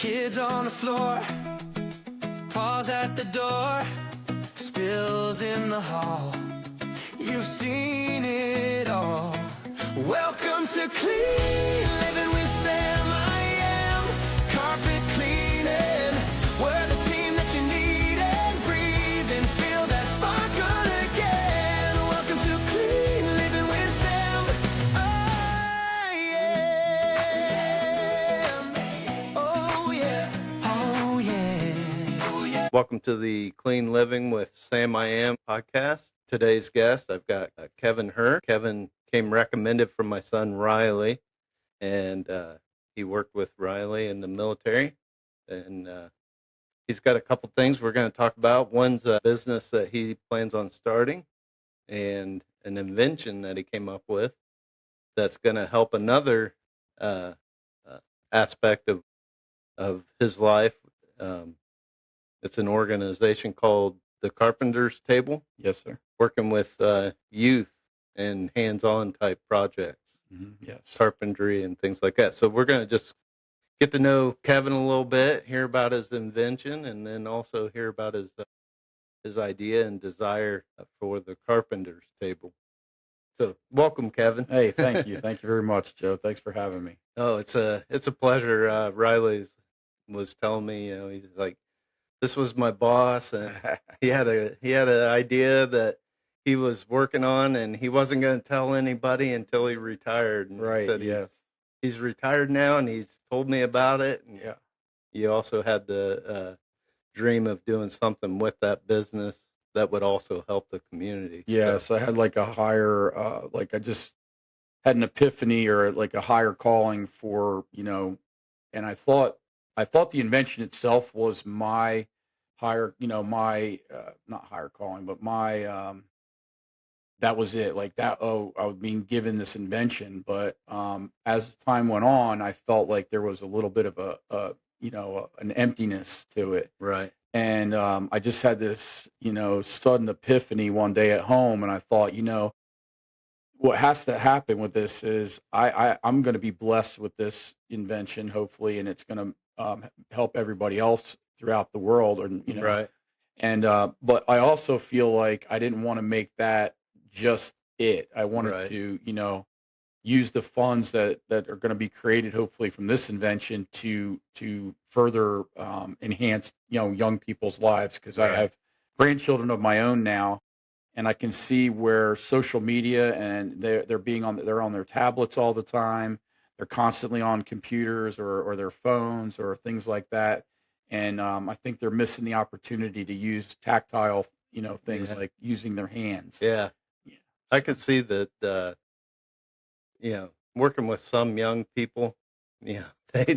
Kids on the floor, paws at the door, spills in the hall. You've seen it all. Welcome to Clean Living with Sam. I am carpet cleaning. We're the team that you need and breathe and feel that sparkle again. Welcome to Clean Living with Sam. I am. Oh yeah. Oh yeah. Oh yeah. Welcome to the Clean Living with Sam I Am podcast. Today's guest, I've got Kevin Herr. Kevin came recommended from my son Riley, and he worked with Riley in the military. And he's got a couple things we're going to talk about. One's a business that he plans on starting, and an invention that he came up with that's going to help another aspect of his life. It's an organization called the Carpenter's Table. Yes, sir. Working with youth and hands-on type projects, Yes. carpentry and things like that. So we're going to just get to know Kevin a little bit, hear about his invention, and then also hear about his idea and desire for the Carpenter's Table. So welcome, Kevin. Hey, thank you. Thank you very much, Joe. Thanks for having me. Oh, it's a pleasure. Riley was telling me, he's like, this was my boss, and he had an idea that he was working on, and he wasn't going to tell anybody until he retired. And Right. said Yes. he's retired now, and he's told me about it. And Yeah. you also had the dream of doing something with that business that would also help the community. Yes. I had like a higher, I just had an epiphany or like a higher calling for, and I thought the invention itself was my higher, my, not higher calling, but my, that was it. Like that, I was being given this invention. But as time went on, I felt like there was a little bit of an emptiness to it. Right. And I just had this, sudden epiphany one day at home. And I thought, what has to happen with this is I'm going to be blessed with this invention, hopefully, and it's going to help everybody else throughout the world. Or, Right. And but I also feel like I didn't want to make that just it. I wanted Right. to, use the funds that are going to be created, hopefully, from this invention to further enhance, young people's lives. Because I Right. have grandchildren of my own now, and I can see where social media and they're on their tablets all the time. They're constantly on computers or their phones or things like that. And I think they're missing the opportunity to use tactile, things Yeah. like using their hands. Yeah. Yeah. I could see that, working with some young people, they Yeah. they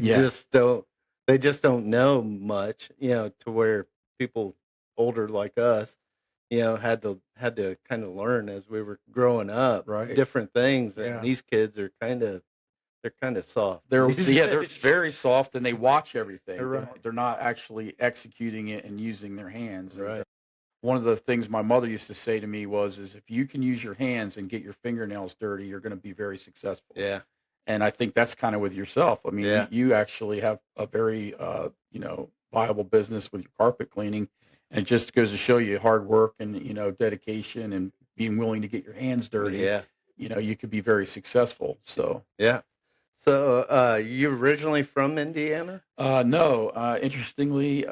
just don't know much, to where people older like us, had to kind of learn as we were growing up, Right. different things. Yeah. And these kids are kind of soft. They're these they're days. very soft and they watch everything. Right. They're not actually executing it and using their hands. And, Right. one of the things my mother used to say to me is if you can use your hands and get your fingernails dirty, you're going to be very successful. Yeah. And I think that's kind of with yourself. I mean, Yeah. you actually have a very, viable business with your carpet cleaning. And it just goes to show you hard work and, dedication and being willing to get your hands dirty. Yeah. You could be very successful. So, Yeah. So, you originally from Indiana? no, interestingly,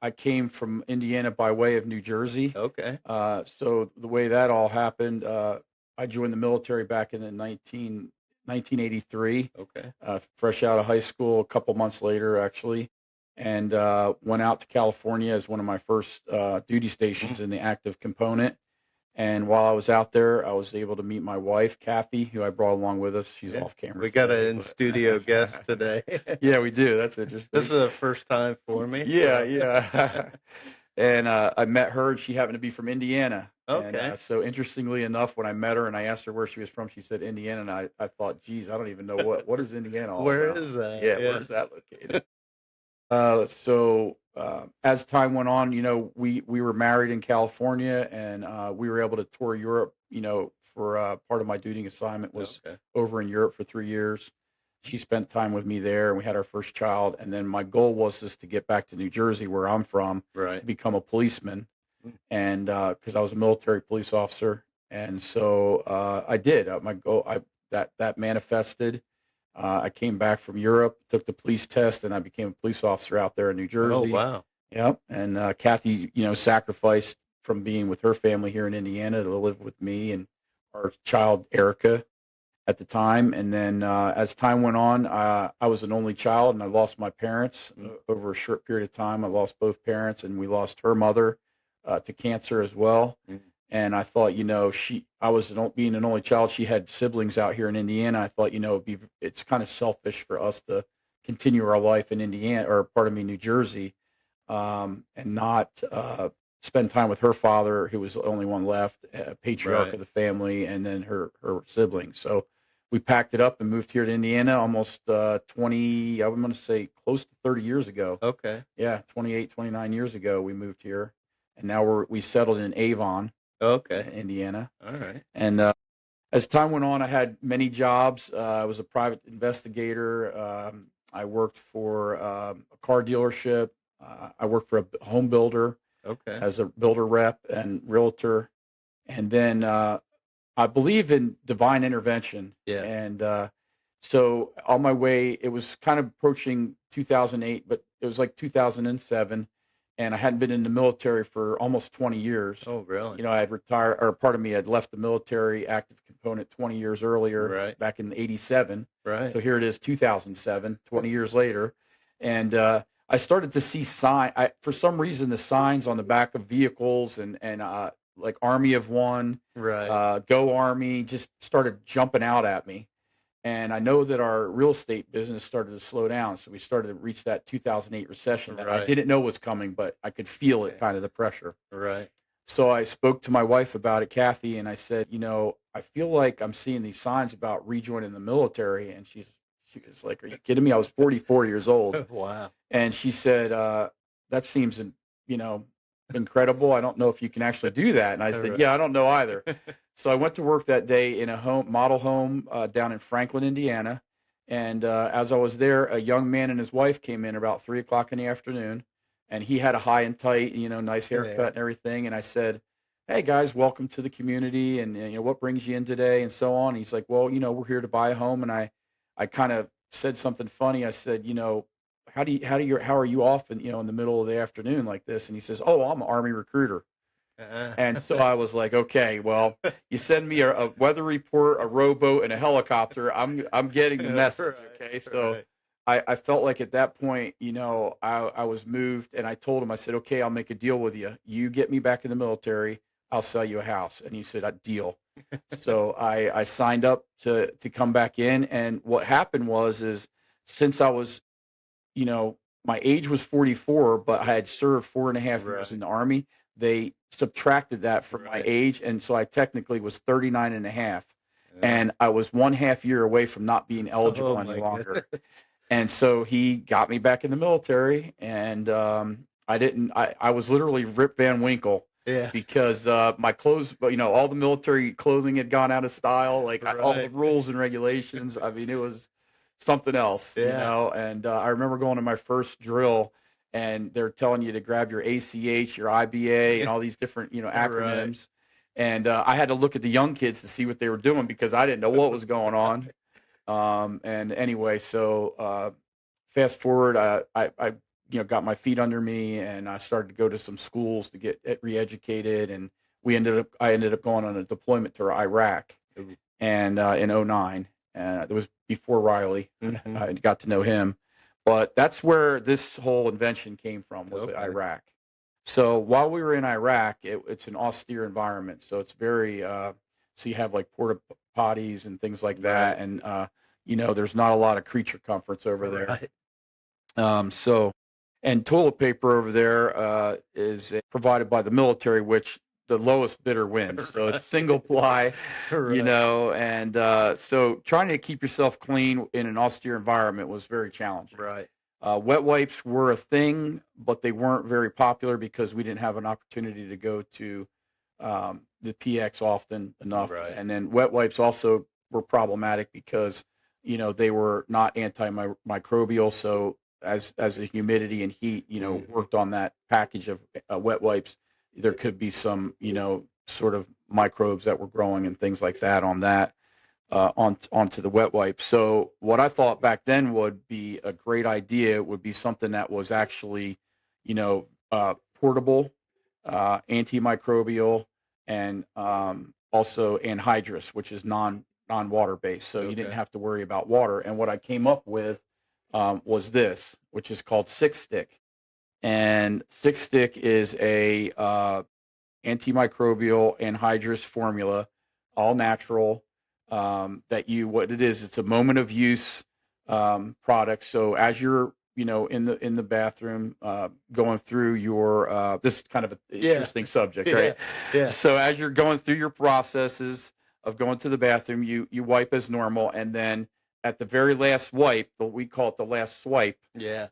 I came from Indiana by way of New Jersey. Okay. So the way that all happened, I joined the military back in the 1983, Okay. fresh out of high school, a couple months later, actually, and went out to California as one of my first duty stations in the active component. And while I was out there, I was able to meet my wife, Kathy, who I brought along with us. She's Yeah. off camera. We got today, an but- in-studio guest today. Yeah, we do. That's interesting. This is the first time for me. Yeah, so- yeah. And I met her, and she happened to be from Indiana. And, Okay. so interestingly enough, when I met her and I asked her where she was from, she said Indiana, and I thought, geez, I don't even know what is Indiana all Where about. is that? Yeah, where is that located? So as time went on, we were married in California, and we were able to tour Europe. For part of my duty assignment was Okay. over in Europe for 3 years. She spent time with me there, and we had our first child. And then my goal was just to get back to New Jersey, where I'm from, Right. to become a policeman. Mm. And because I was a military police officer, and so I did. My goal, that manifested. I came back from Europe, took the police test, and I became a police officer out there in New Jersey. Oh, wow. Yep. And Kathy, sacrificed from being with her family here in Indiana to live with me and our child Erica at the time. And then as time went on, I was an only child, and I lost my parents over a short period of time. I lost both parents, and we lost her mother to cancer as well. Mm. And I thought, I was being an only child. She had siblings out here in Indiana. I thought, it's kind of selfish for us to continue our life in Indiana, or pardon me, New Jersey, and not spend time with her father, who was the only one left, patriarch Right. of the family, and then her siblings. So we packed it up and moved here to Indiana almost 20, I'm going to say close to 30 years ago. Okay. Yeah, 28, 29 years ago we moved here. And now we settled in Avon, Okay. Indiana. All right. And as time went on, I had many jobs. I was a private investigator. I worked for a car dealership. I worked for a home builder Okay. as a builder rep and realtor. And then I believe in divine intervention. Yeah. And so on my way, it was kind of approaching 2008, but it was like 2007. And I hadn't been in the military for almost 20 years. Oh, really? I had retired, or pardon me, I'd left the military active component 20 years earlier, Right. back in '87. Right. So here it is, 2007, 20 years later. And I started to see for some reason, the signs on the back of vehicles and like Army of One, Right. Go Army, just started jumping out at me. And I know that our real estate business started to slow down. So we started to reach that 2008 recession that I Right. didn't know was coming, but I could feel it, kind of the pressure. Right. So I spoke to my wife about it, Kathy, and I said, I feel like I'm seeing these signs about rejoining the military. And she was like, "Are you kidding me?" I was 44 years old. Wow. And she said, that seems, incredible. I don't know if you can actually do that. And I said, Right. yeah, I don't know either. So I went to work that day in a model home down in Franklin, Indiana. And as I was there, a young man and his wife came in about 3 o'clock in the afternoon, and he had a high and tight, nice haircut Yeah. and everything. And I said, "Hey guys, welcome to the community. And what brings you in today?" And so on. He's like, "Well, we're here to buy a home." And I kind of said something funny. I said, how are you off in the middle of the afternoon like this? And he says, "Oh, I'm an Army recruiter." And so I was like, "Okay, well, you send me a weather report, a rowboat, and a helicopter. I'm getting the message." Right. Okay, so Right. I felt like at that point, I was moved, and I told him, I said, "Okay, I'll make a deal with you. You get me back in the military, I'll sell you a house." And he said, "A deal." So I signed up to come back in, and what happened is since I was, my age was 44, but I had served 4.5 years Right. in the Army. They subtracted that from my Right. age, and so I technically was 39 and a half. Yeah. And I was 1/2 year away from not being eligible Oh, any my longer. goodness. And so he got me back in the military, and I was literally Rip Van Winkle Yeah. because my clothes, all the military clothing had gone out of style, like all the Right. rules and regulations. I mean, it was something else, Yeah. And I remember going to my first drill, and they're telling you to grab your ACH, your IBA, and all these different, acronyms. And I had to look at the young kids to see what they were doing because I didn't know what was going on. And anyway, so fast forward, I got my feet under me, and I started to go to some schools to get re-educated, and I ended up going on a deployment to Iraq, Ooh. and in '09. It was before Riley. Mhm. I got to know him, but that's where this whole invention came from, was Okay. Iraq. So while we were in Iraq, it's an austere environment. So it's very, so you have like porta potties and things like that. Right. And, there's not a lot of creature comforts over there. Right. And toilet paper over there is provided by the military, which the lowest bidder wins. So Right. it's single ply, Right. and so trying to keep yourself clean in an austere environment was very challenging. Right. Wet wipes were a thing, but they weren't very popular because we didn't have an opportunity to go to the PX often enough. Right. And then wet wipes also were problematic because, they were not antimicrobial. So as the humidity and heat, worked on that package of wet wipes, there could be some, sort of microbes that were growing and things like that on that, onto the wet wipe. So what I thought back then would be a great idea would be something that was actually, portable, antimicrobial, and also anhydrous, which is non-water based. So you didn't have to worry about water. And what I came up with was this, which is called Six Stick. And Six Stick is a antimicrobial anhydrous formula, all natural. What it is, it's a moment of use product. So as you're in the bathroom, going through your this is kind of an interesting subject, right? Yeah. So as you're going through your processes of going to the bathroom, you wipe as normal, and then at the very last wipe, we call it the last swipe. Yeah.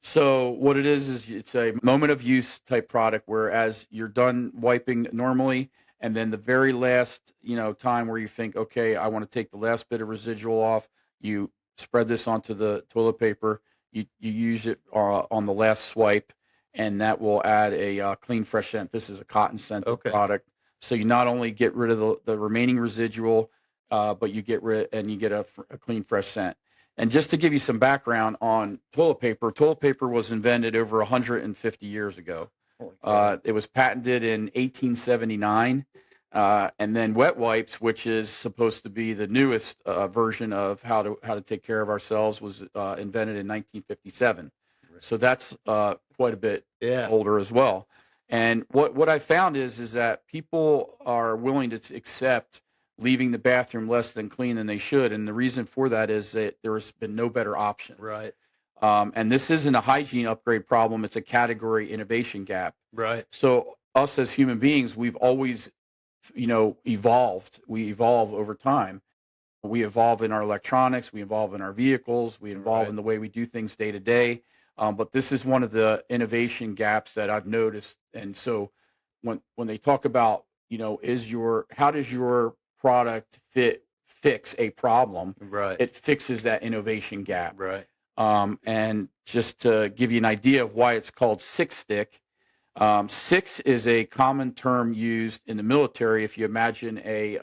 So what it is it's a moment of use type product, whereas you're done wiping normally, and then the very last time where you think, okay, I want to take the last bit of residual off, you spread this onto the toilet paper. You use it on the last swipe, and that will add a clean, fresh scent. This is a cotton scented product, so you not only get rid of the remaining residual, but you get a clean, fresh scent. And just to give you some background on toilet paper was invented over 150 years ago. It was patented in 1879. And then wet wipes, which is supposed to be the newest version of how to take care of ourselves, was invented in 1957. Right. So that's quite a bit older as well. And what I found is that people are willing to accept leaving the bathroom less than clean than they should, and the reason for that is that there has been no better options. Right. And this isn't a hygiene upgrade problem; it's a category innovation gap. Right. So us as human beings, we've always evolved. We evolve over time. We evolve in our electronics. We evolve in our vehicles. We evolve in the way we do things day to day. But this is one of the innovation gaps that I've noticed. And so when they talk about, how does your product fix a problem? Right. It fixes that innovation gap. Right. And just to give you an idea of why it's called Six Stick, six is a common term used in the military. If you imagine a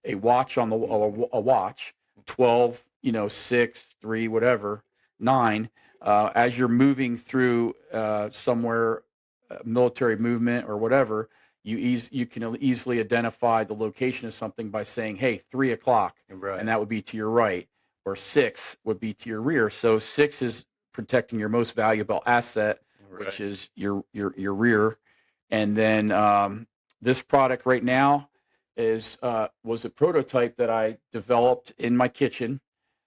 watch a watch, 12, 6, 3, whatever, 9. As you're moving through somewhere, military movement or whatever, you can easily identify the location of something by saying, "Hey, 3 o'clock," and that would be to your right, or 6 would be to your rear. So 6 is protecting your most valuable asset, which is your rear. And then this product right now was a prototype that I developed in my kitchen.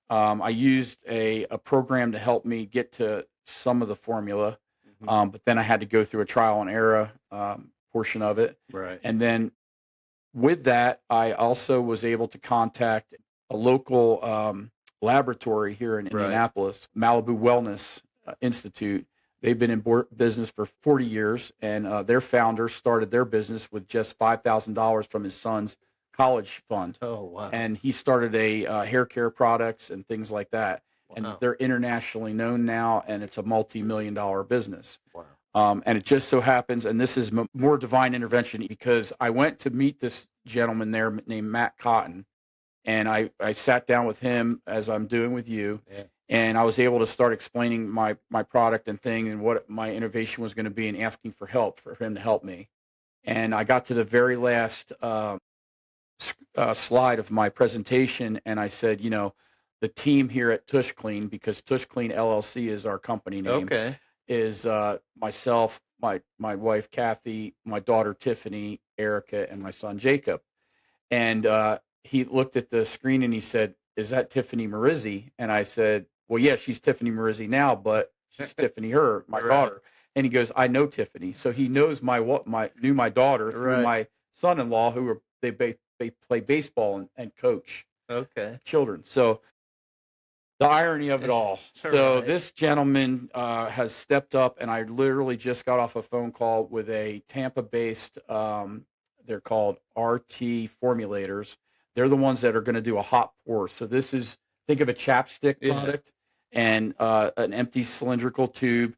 I used a program to help me get to some of the formula, but then I had to go through a trial and error portion of it. Right. And then with that, I also was able to contact a local laboratory here in Indianapolis, Malibu Wellness Institute. They've been in business for 40 years, and their founder started their business with just $5,000 from his son's college fund. Oh, wow. And he started a hair care products and things like that. Wow. And they're internationally known now, and it's a multi-million-dollar business. Wow. And it just so happens, and this is more divine intervention, because I went to meet this gentleman there named Matt Cotton, and I sat down with him as I'm doing with you. Yeah. And I was able to start explaining my product and thing and what my innovation was going to be, and asking for help for him to help me. And I got to the very last slide of my presentation, and I said, the team here at Tush Clean, because Tush Clean LLC is our company name, is myself, my wife Kathy, my daughter Tiffany, Erica, and my son Jacob. And he looked at the screen and he said, "Is that Tiffany Marizzi?" And I said, "Well, yeah, she's Tiffany Marizzi now, but she's Tiffany Herr, my daughter." And he goes, "I know Tiffany." So he knows my daughter through my son-in-law, who they play baseball and coach children. So the irony of it all. So this gentleman has stepped up, and I literally just got off a phone call with a Tampa-based, they're called RT Formulators. They're the ones that are going to do a hot pour. So this is, think of a chapstick product and an empty cylindrical tube.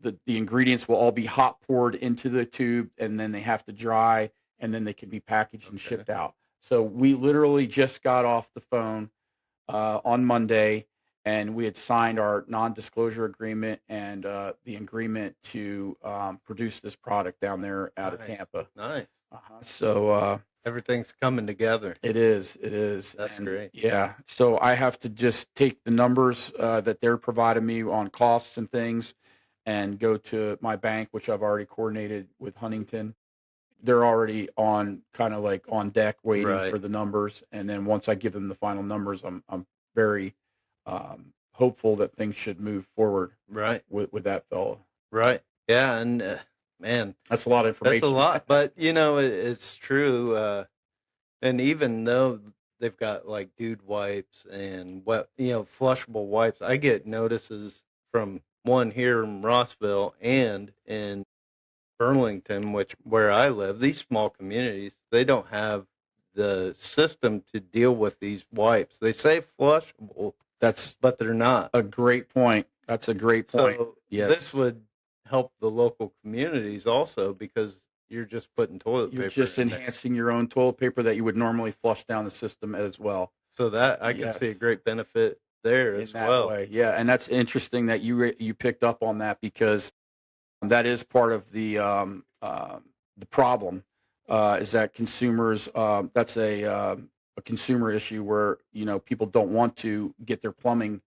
The ingredients will all be hot poured into the tube, and then they have to dry, and then they can be packaged and shipped out. So we literally just got off the phone on Monday, and we had signed our non-disclosure agreement and the agreement to produce this product down there out of Tampa. Nice. So everything's coming together. It is. That's great. Yeah. So I have to just take the numbers that they're providing me on costs and things and go to my bank, which I've already coordinated with Huntington. They're already on kind of like on deck waiting for the numbers. And then once I give them the final numbers, I'm very hopeful that things should move forward with that fellow. Right. Yeah. And man, that's a lot of information. That's a lot, but it's true. And even though they've got like dude wipes and flushable wipes, I get notices from one here in Rossville and in Burlington, where I live. These small communities, they don't have the system to deal with these wipes. They say flushable, but they're not. A great point. That's a great point. So yes. This would help the local communities also, because you're just putting toilet paper. You're just enhancing your own toilet paper that you would normally flush down the system as well. So that I can see a great benefit there as well. Way. Yeah, and that's interesting that you picked up on that, because that is part of the problem is that consumers. That's a consumer issue where people don't want to get their plumbing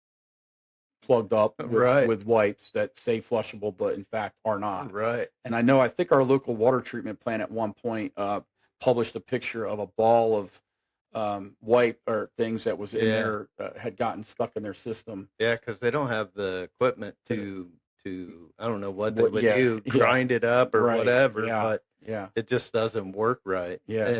plugged up with wipes that say flushable, but in fact are not. Right. And I think our local water treatment plant at one point published a picture of a ball of wipe or things that was in there had gotten stuck in their system. Yeah, because they don't have the equipment to I don't know what they would do, grind it up or whatever, but it just doesn't work right. Yes.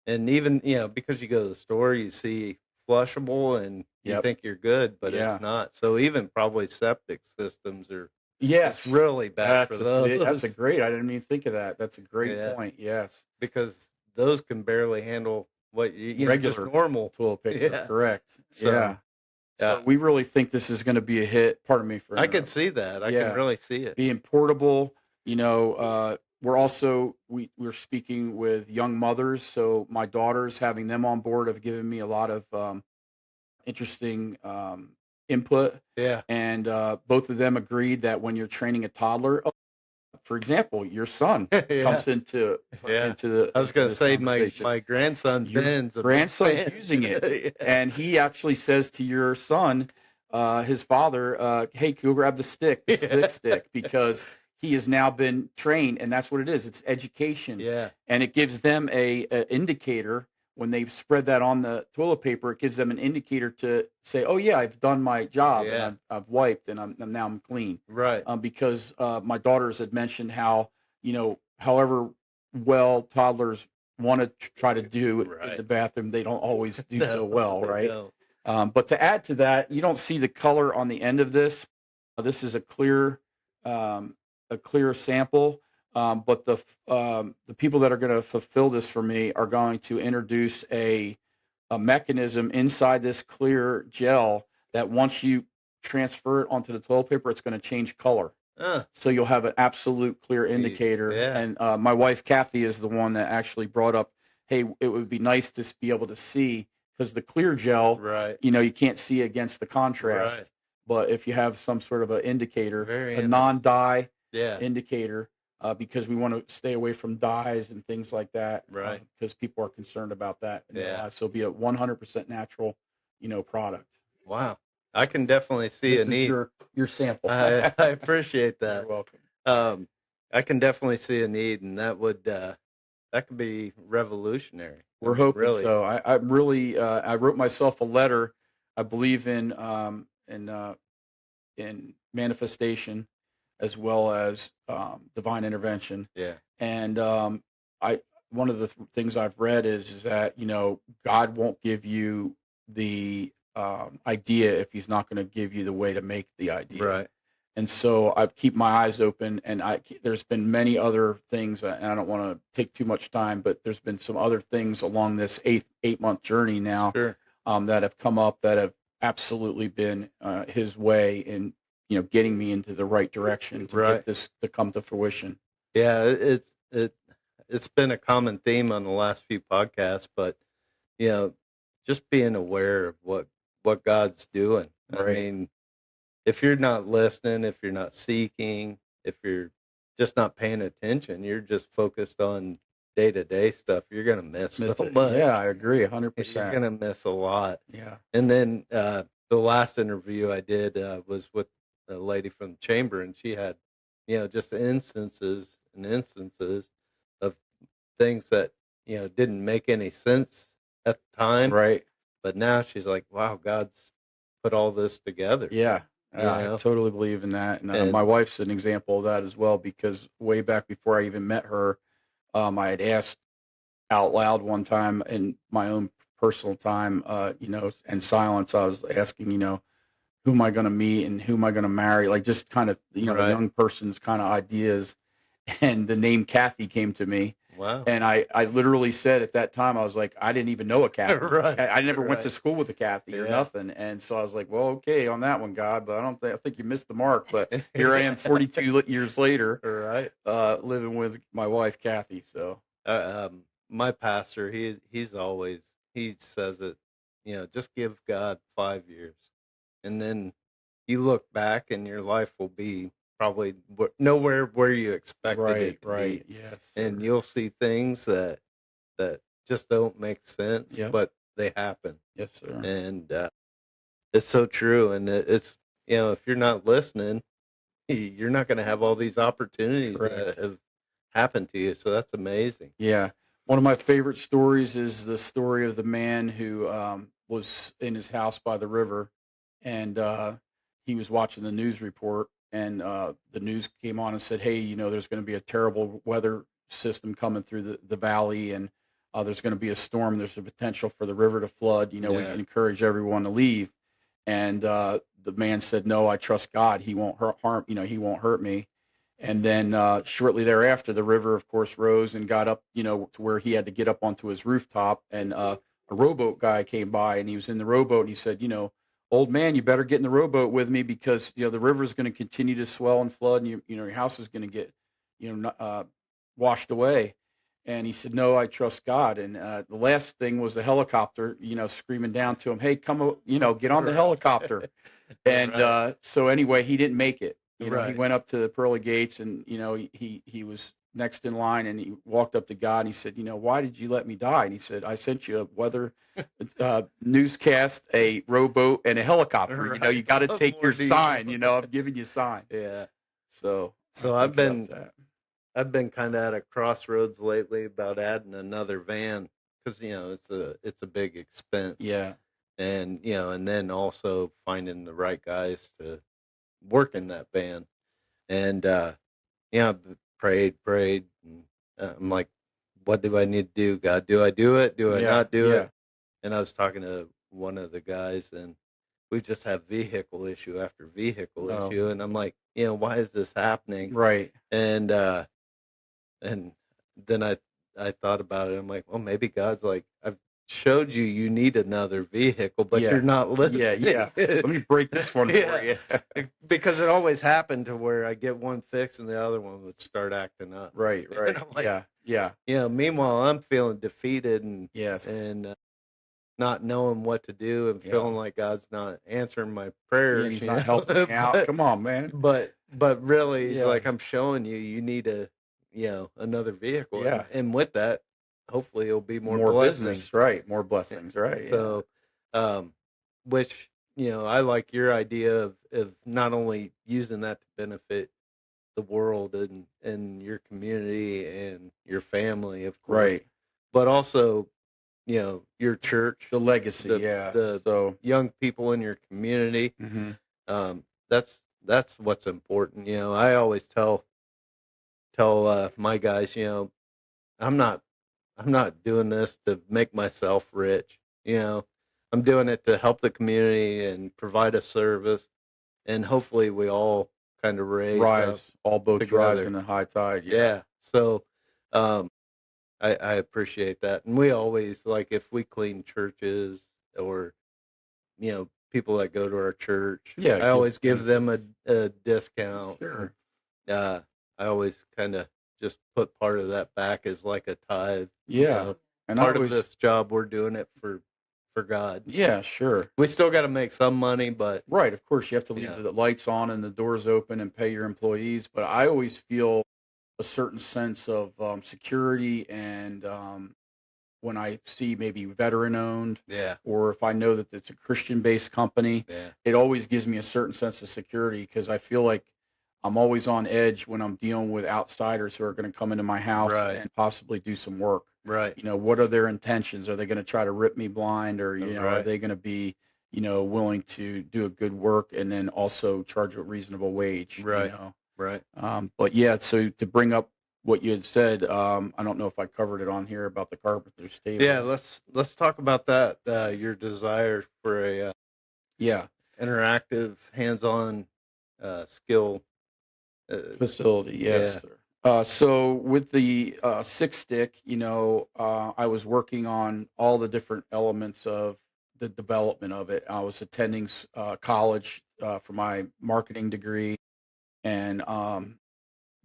And even because you go to the store, you see flushable and you think you're good, but it's not. So even probably septic systems are it's really bad for those. That's a great. I didn't even think of that. That's a great point. Yes, because those can barely handle what regular just normal toilet paper. Yeah. Correct. So, So we really think this is going to be a hit. Pardon me for. I can see that. I can really see it being portable. We're also we're speaking with young mothers. So my daughters, having them on board, have given me a lot of interesting input. Yeah. And both of them agreed that when you're training a toddler, for example, your son comes into the. I was going to say my grandson Ben's grandson's using it, and he actually says to your son, his father, "Hey, go grab the stick, stick," because he has now been trained, and that's what it is. It's education, and it gives them a indicator. When they spread that on the toilet paper, it gives them an indicator to say, "Oh yeah, I've done my job, and I've wiped, and I'm clean." Right. Because my daughters had mentioned how however well toddlers want to try to do in the bathroom, they don't always do so well, right? But to add to that, you don't see the color on the end of this. This is a clear sample. But the people that are going to fulfill this for me are going to introduce a mechanism inside this clear gel that once you transfer it onto the toilet paper, it's going to change color. So you'll have an absolute clear indicator. And my wife, Kathy, is the one that actually brought up, hey, it would be nice to be able to see, because the clear gel, you can't see against the contrast. But if you have some sort of an indicator, a non-dye indicator, because we want to stay away from dyes and things like that, because people are concerned about that. So it'll be a 100% natural, product. Wow, I can definitely see a need. Your sample. I appreciate that. You're welcome. I can definitely see a need, and that could be revolutionary. We're hoping so. I really I wrote myself a letter. I believe in manifestation, as well as divine intervention. Yeah. And one of the things I've read is that God won't give you the idea if He's not going to give you the way to make the idea. Right. And so I keep my eyes open, and there's been many other things, and I don't want to take too much time, but there's been some other things along this 8-month journey now, Sure. that have come up that have absolutely been his way in, getting me into the right direction to Right. get this to come to fruition. Yeah, it's been a common theme on the last few podcasts, but you know, just being aware of what God's doing. I Right. mean, if you're not listening, if you're not seeking, if you're just not paying attention, you're just focused on day-to-day stuff, you're going to miss so much. Yeah, I agree, You're 100%. going to miss a lot. Yeah. And then the last interview I did was with a lady from the chamber, and she had, just instances and instances of things that, didn't make any sense at the time. Right. But now she's like, wow, God's put all this together. Yeah. You I know? totally believe in that. And And my wife's an example of that as well, because way back before I even met her, I had asked out loud one time in my own personal time, in silence, I was asking, who am I going to meet and who am I going to marry? Like just kind of, Right. young person's kind of ideas. And the name Kathy came to me. wow. And I literally said at that time, I was like, I didn't even know a Kathy. Right, I never went to right. school with a Kathy or Yeah. nothing. And so I was like, well, okay, on that one, God, but I think you missed the mark. But here I am 42 years later, Right. living with my wife, Kathy. So, My pastor, he says it, just give God 5 years, and then you look back, and your life will be probably nowhere where you expected it to right. be, Yes. and you'll see things that just don't make sense, Yep. but they happen, Yes, sir. and it's so true. And it's if you're not listening, you're not going to have all these opportunities Correct. that have happened to you. So that's amazing. Yeah. One of my favorite stories is the story of the man who was in his house by the river, and he was watching the news report, and the news came on and said, hey, there's going to be a terrible weather system coming through the valley, and there's going to be a storm. There's a potential for the river to flood. We Yeah. encourage everyone to leave. And the man said, no, I trust God. He won't harm, he won't hurt me. And then shortly thereafter, the river, of course, rose and got up, to where he had to get up onto his rooftop. And a rowboat guy came by, and he was in the rowboat, and he said, old man, you better get in the rowboat with me, because the river is going to continue to swell and flood, and your house is going to get washed away. And he said, no, I trust God. And the last thing was the helicopter, screaming down to him, hey, come, get on the helicopter. And Right. So anyway, he didn't make it. He Right. went up to the pearly gates, and he was next in line, and he walked up to God, and he said, why did you let me die? And he said, I sent you a weather newscast, a rowboat, and a helicopter. Right. You got to What take more your do you sign. want? I'm giving you a sign. Yeah. So So I I've think about been that. I've been kind of at a crossroads lately about adding another van, because it's a big expense, Yeah. and and then also finding the right guys to work in that van. And I've prayed, and I'm like, what do I need to do, God? Do I do it? Do I Yeah. not do Yeah. it? And I was talking to one of the guys, and we just have vehicle issue after vehicle Oh. issue, and I'm like, why is this happening? Right. And then I thought about it. I'm like, well, maybe God's like, I've showed you need another vehicle, but Yeah. you're not listening. Yeah. Let me break this one for Yeah. you. Because it always happened to where I get one fixed and the other one would start acting up. Right. And I'm like, Yeah. meanwhile, I'm feeling defeated and Yes. not knowing what to do, and Yeah. feeling like God's not answering my Yeah, prayers. he's not helping me out. Come on, man. But really, he's Yeah. like, I'm showing you need another vehicle. Yeah. And with that, hopefully it'll be more business, right? More blessings, right? So, which, I like your idea of not only using that to benefit the world and your community and your family, of course, Right. but also, your church, The legacy, the So, young people in your community. mhm. That's what's important. I always tell my guys, I'm not doing this to make myself rich. I'm doing it to help the community and provide a service, and hopefully we all kind of raised rise, up all boats rise together. in the high tide. Yeah. So, um, I appreciate that. And we always, like, if we clean churches or, people that go to our church, Yeah, I give always give them benefits. a discount. Sure. Uh, I always kind of just put part of that back as like a tithe. Yeah. And I Part of always, this job, we're doing it for God. yeah, sure. We still got to make some money, but Right. Of course, you have to leave yeah, the lights on and the doors open and pay your employees. But I always feel a certain sense of security and when I see maybe veteran owned yeah, or if I know that it's a Christian based company, yeah, it always gives me a certain sense of security because I feel like I'm always on edge when I'm dealing with outsiders who are going to come into my house right, and possibly do some work. right, What are their intentions? Are they going to try to rip me blind or, are right, they going to be, willing to do a good work and then also charge a reasonable wage, right, right. But yeah, so to bring up what you had said, I don't know if I covered it on here about the Carpenter's table. Yeah, let's talk about that. Your desire for a Yeah, interactive, hands-on skill. facility, yes, Yeah, sir. So with the six stick, I was working on all the different elements of the development of it. I was attending college for my marketing degree and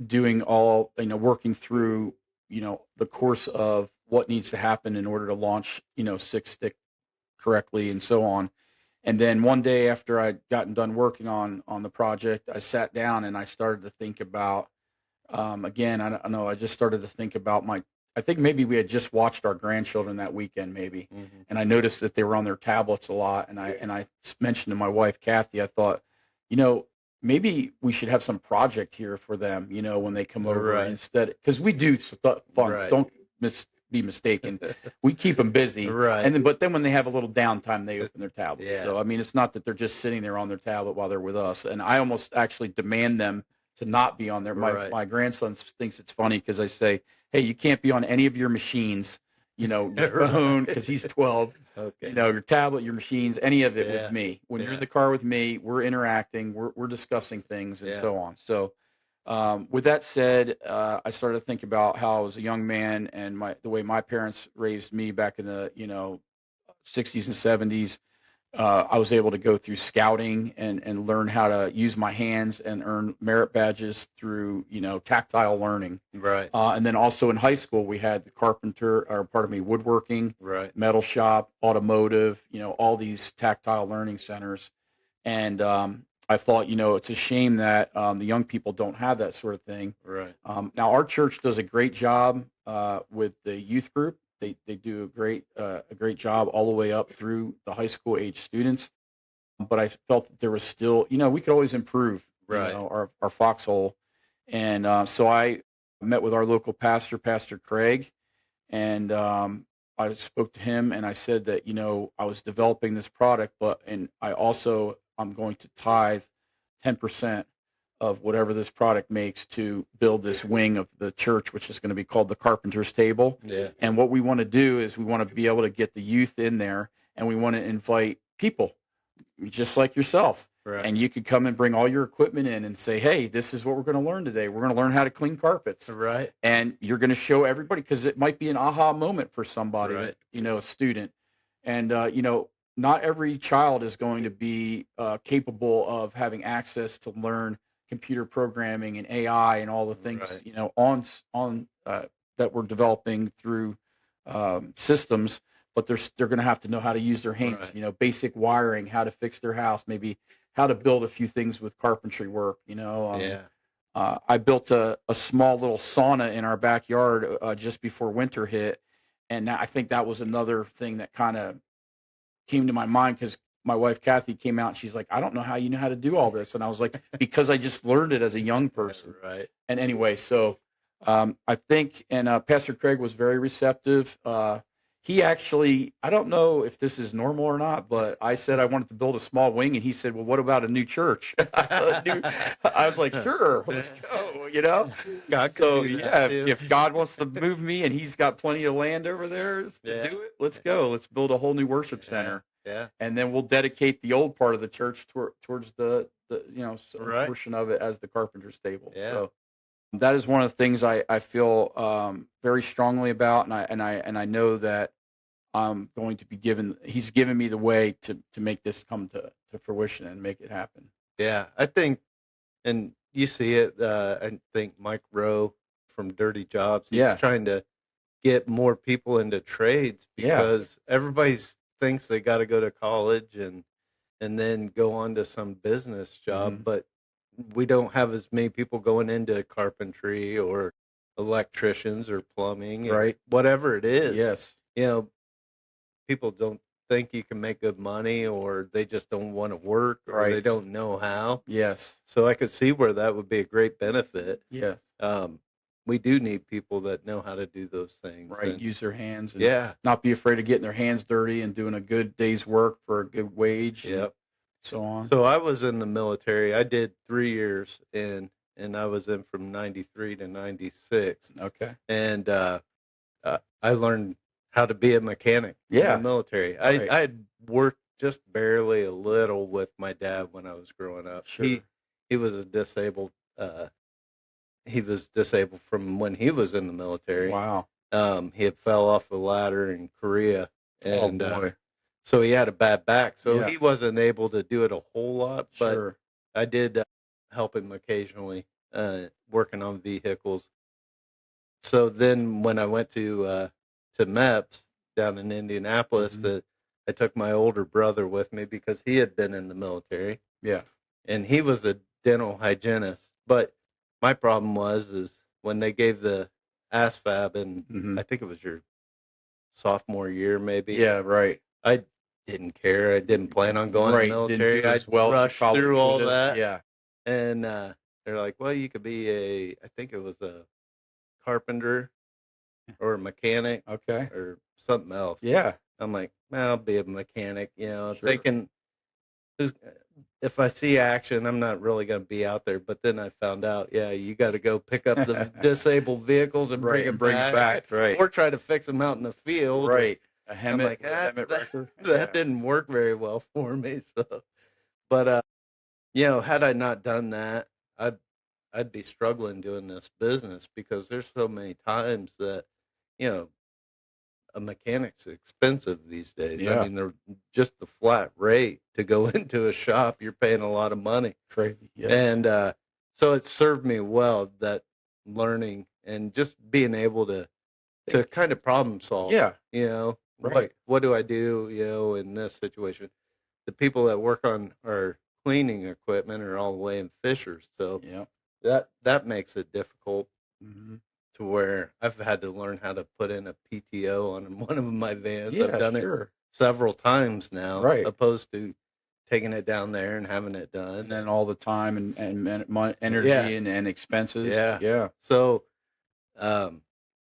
doing all, working through, the course of what needs to happen in order to launch, six stick correctly and so on. And then one day after I'd gotten done working on the project, I sat down and I started to think about again, I don't know, I just started to think about I think maybe we had just watched our grandchildren that weekend maybe. mm-hmm. And I noticed that they were on their tablets a lot and I mentioned to my wife Kathy, I thought, you know, maybe we should have some project here for them, when they come over Right. instead because we do stuff fun. Right. Don't be mistaken. We keep them busy. Right. And then, but then when they have a little downtime, they open their tablet. Yeah. So, I mean, it's not that they're just sitting there on their tablet while they're with us. And I almost actually demand them to not be on there. Right. My grandson thinks it's funny because I say, hey, you can't be on any of your machines, your phone, because he's 12, Okay. your tablet, your machines, any of it Yeah. with me. When you're Yeah. in the car with me, we're interacting, we're discussing things and Yeah. so on. So, with that said, I started to think about how I was a young man and the way my parents raised me back in the 60s and 70s. I was able to go through scouting and learn how to use my hands and earn merit badges through tactile learning. Right. And then also in high school we had the woodworking, Right. metal shop, automotive, all these tactile learning centers. And I thought, it's a shame that the young people don't have that sort of thing. Right. Now, our church does a great job with the youth group. They do a great job all the way up through the high school age students. But I felt that there was still, we could always improve, Right. our foxhole. And so I met with our local pastor, Pastor Craig, and I spoke to him and I said that, I was developing this product, and I'm going to tithe 10% of whatever this product makes to build this wing of the church, which is going to be called the Carpenter's Table. Yeah. And what we want to do is we want to be able to get the youth in there and we want to invite people just like yourself. Right. And you could come and bring all your equipment in and say, hey, this is what we're going to learn today. We're going to learn how to clean carpets. Right. And you're going to show everybody because it might be an aha moment for somebody, Right. a student. And, not every child is going to be capable of having access to learn computer programming and AI and all the things, Right. On that we're developing through systems, but they're going to have to know how to use their hands, Right. Basic wiring, how to fix their house, maybe how to build a few things with carpentry work, Yeah. I built a small little sauna in our backyard just before winter hit. And I think that was another thing that kind of came to my mind because my wife, Kathy, came out and she's like, I don't know how you know how to do all this. And I was like, because I just learned it as a young person. Right. And anyway, so I think, and Pastor Craig was very receptive. He actually, I don't know if this is normal or not, but I said I wanted to build a small wing, and he said, well, what about a new church? I was like, sure, let's go, God So, could do yeah, that too. if God wants to move me and he's got plenty of land over there to Yeah. do it, let's go. Let's build a whole new worship center. Yeah. And then we'll dedicate the old part of the church towards the a Right. portion of it as the carpenter's table. Yeah. So that is one of the things I feel very strongly about, and I know that I'm going to be given. He's given me the way to make this come to fruition and make it happen. Yeah. I think, and you see it, I think Mike Rowe from Dirty Jobs, he's Yeah. trying to get more people into trades Yeah. because everybody thinks they got to go to college and then go on to some business job, Mhm. but we don't have as many people going into carpentry or electricians or plumbing or Right. whatever it is. Yes. You know, people don't think you can make good money, or they just don't want to work, or Right. they don't know how. Yes. So I could see where that would be a great benefit. Yes. We do need people that know how to do those things. Right. And Use their hands and yeah, not be afraid of getting their hands dirty and doing a good day's work for a good wage and yep. so on. So I was in the military. I did 3 years and I was in from 93 to 96. Okay. And I learned how to be a mechanic in Yeah. the military. Right. I had worked just barely a little with my dad when I was growing up. Sure. He was a disabled he was disabled from when he was in the military. Wow. He had fell off a ladder in Korea, and Oh boy. so he had a bad back. So Yeah. he wasn't able to do it a whole lot, but Sure. I did help him occasionally working on vehicles. So then when I went to MEPS down in Indianapolis, Mhm. I took my older brother with me because he had been in the military, Yeah. and he was a dental hygienist. But my problem is when they gave the ASFAB, and Mhm. I think it was your sophomore year maybe. Yeah. Right. I didn't care. I didn't plan on going Right. to the Didn't military. do I as well as you rushed probably through all should have. that, Yeah. and they're like, "Well, you could be I think it was a carpenter or a mechanic Okay. or something else." Yeah. I'm like, "Well, I'll be a mechanic," Sure. thinking, "Who's- if I see action, I'm not really going to be out there." But then I found out, yeah, you got to go pick up the disabled vehicles and Right. bring And them bring it back. Right. or try to fix them out in the field. Right. A I'm Hemet. like, with a Hemet that wrecker. that didn't work very well for me. So, but had I not done that, I'd be struggling doing this business because there's so many times that you know a mechanic's expensive these days. I Yeah. mean, they're just the flat rate to go into a shop. You're paying a lot of money, Crazy. Yeah. and so it served me well that learning and just being able to kind of problem solve. Yeah. What Right. do I do? In this situation, the people that work on our cleaning equipment are all the way in Fishers, so Yeah. that makes it difficult Mhm. to where I've had to learn how to put in a PTO on one of my vans. I've Yeah. done it Sure. several times now, Right. opposed to taking it down there and having it done. And then all the time and energy Yeah. and expenses. Yeah. Yeah. So,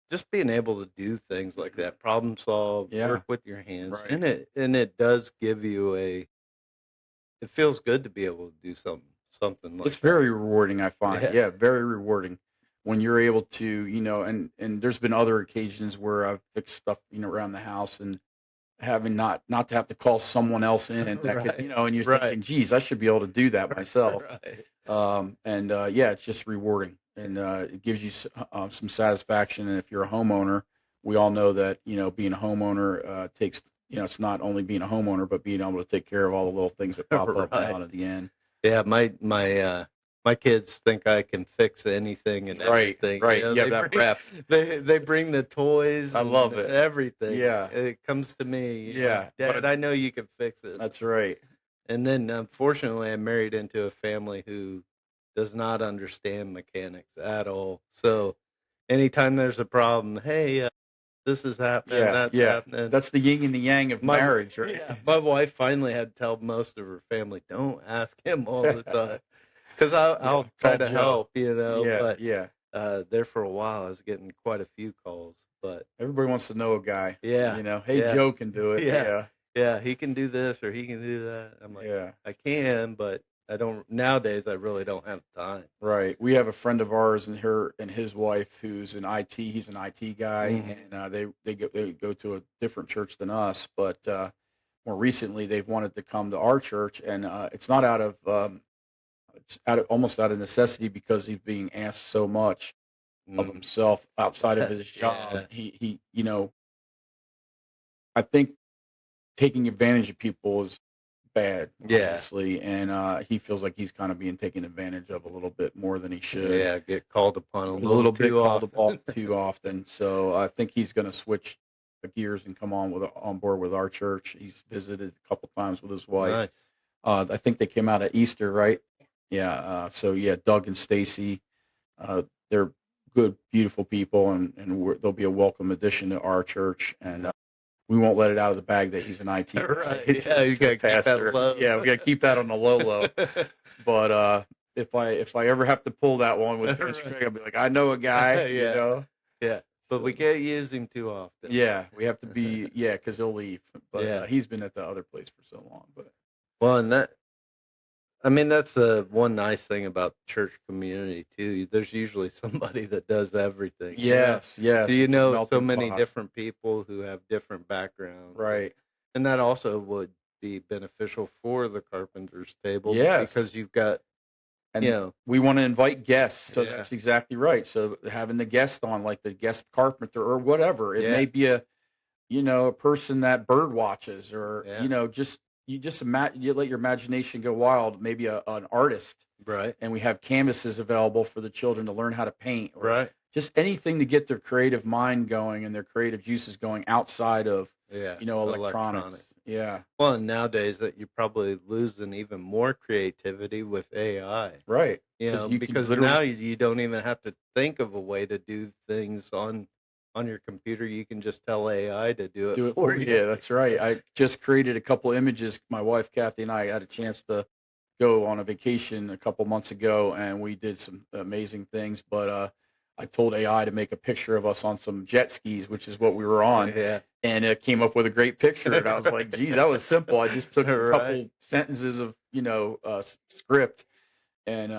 just being able to do things like that, problem solve, Yeah. work with your hands, Right. and it does give you it feels good to be able to do something like It's that. very rewarding, I find. Yeah. Yeah, very rewarding when you're able to, and there's been other occasions where I've fixed stuff, around the house and having not to have to call someone else in that Right. could, and you're Right. thinking, geez, I should be able to do that myself. Right. Yeah, it's just rewarding and it gives you some satisfaction. And if you're a homeowner, we all know that, being a homeowner takes, it's not only being a homeowner, but being able to take care of all the little things that pop up Right. down at the end. Yeah, my kids think I can fix anything and everything. Right. You know, Yeah, they that bring, rep. they bring the toys. I and love it. Everything. Yeah. It comes to me. Yeah, Dad, but- I know you can fix it. That's right. And then, unfortunately, I married into a family who does not understand mechanics at all. So, anytime there's a problem, hey, this is happening, that's happening. That's the yin and the yang of marriage, right? Yeah, my wife finally had to tell most of her family, don't ask him all the time. Because I'll try to help, but there for a while I was getting quite a few calls. But everybody wants to know a guy. Yeah. Hey, Yeah. Joe can do it. Yeah. Yeah, he can do this or he can do that. I'm like, I can, but I don't. Nowadays, I really don't have time. Right. We have a friend of ours and his wife who's in IT. He's an IT guy, and they go to a different church than us. But more recently, they've wanted to come to our church, and it's not out of almost out of necessity because he's being asked so much of Mm. himself outside of his job. Yeah. He I think taking advantage of people is bad, Yeah. obviously, and he feels like he's kind of being taken advantage of a little bit more than he should. Yeah, get called upon a A little bit too called often. too often. So I think he's going to switch gears and come on board with our church. He's visited a couple times with his wife. Nice. I think they came out at Easter, right? Yeah. So yeah, Doug and Stacy, they're good, beautiful people, and they'll be a welcome addition to our church. And we won't let it out of the bag that he's an IT guy. Right. Yeah, you gotta keep that pastor. low. Yeah, we got to keep that on the low. But if I ever have to pull that one with Vince Right. Craig, I'll be like, I know a guy, Yeah. Yeah, but So, we can't use him too often. yeah, we have to be because he'll leave. But Yeah. he's been at the other place for so long. But Well, and that's the one nice thing about church community too. There's usually somebody that does everything. yes, So it's you a know so melting many pot. different people who have different backgrounds. Right. And that also would be beneficial for the Carpenter's table. Yes. Because you've got, And we want to invite guests, so Yeah. that's exactly right. So having the guest on, like the guest carpenter or whatever, it may be a person that bird watches, or you let your imagination go wild. Maybe an artist, Right. and we have canvases available for the children to learn how to paint, or Right. just anything to get their creative mind going and their creative juices going outside of Yeah. electronics. Yeah, Well, and nowadays that you're probably losing even more creativity with AI. right. You know, You can because literally- now you don't even have to think of a way to do things on your computer. You can just tell AI to do it for you. Yeah, that's right. I just created a couple images. My wife Kathy and I had a chance to go on a vacation a couple months ago, and we did some amazing things. But I told AI to make a picture of us on some jet skis, which is what we were on, Yeah. and it came up with a great picture. And I was like, "Geez, that was simple." I just took a Right. couple sentences of script, and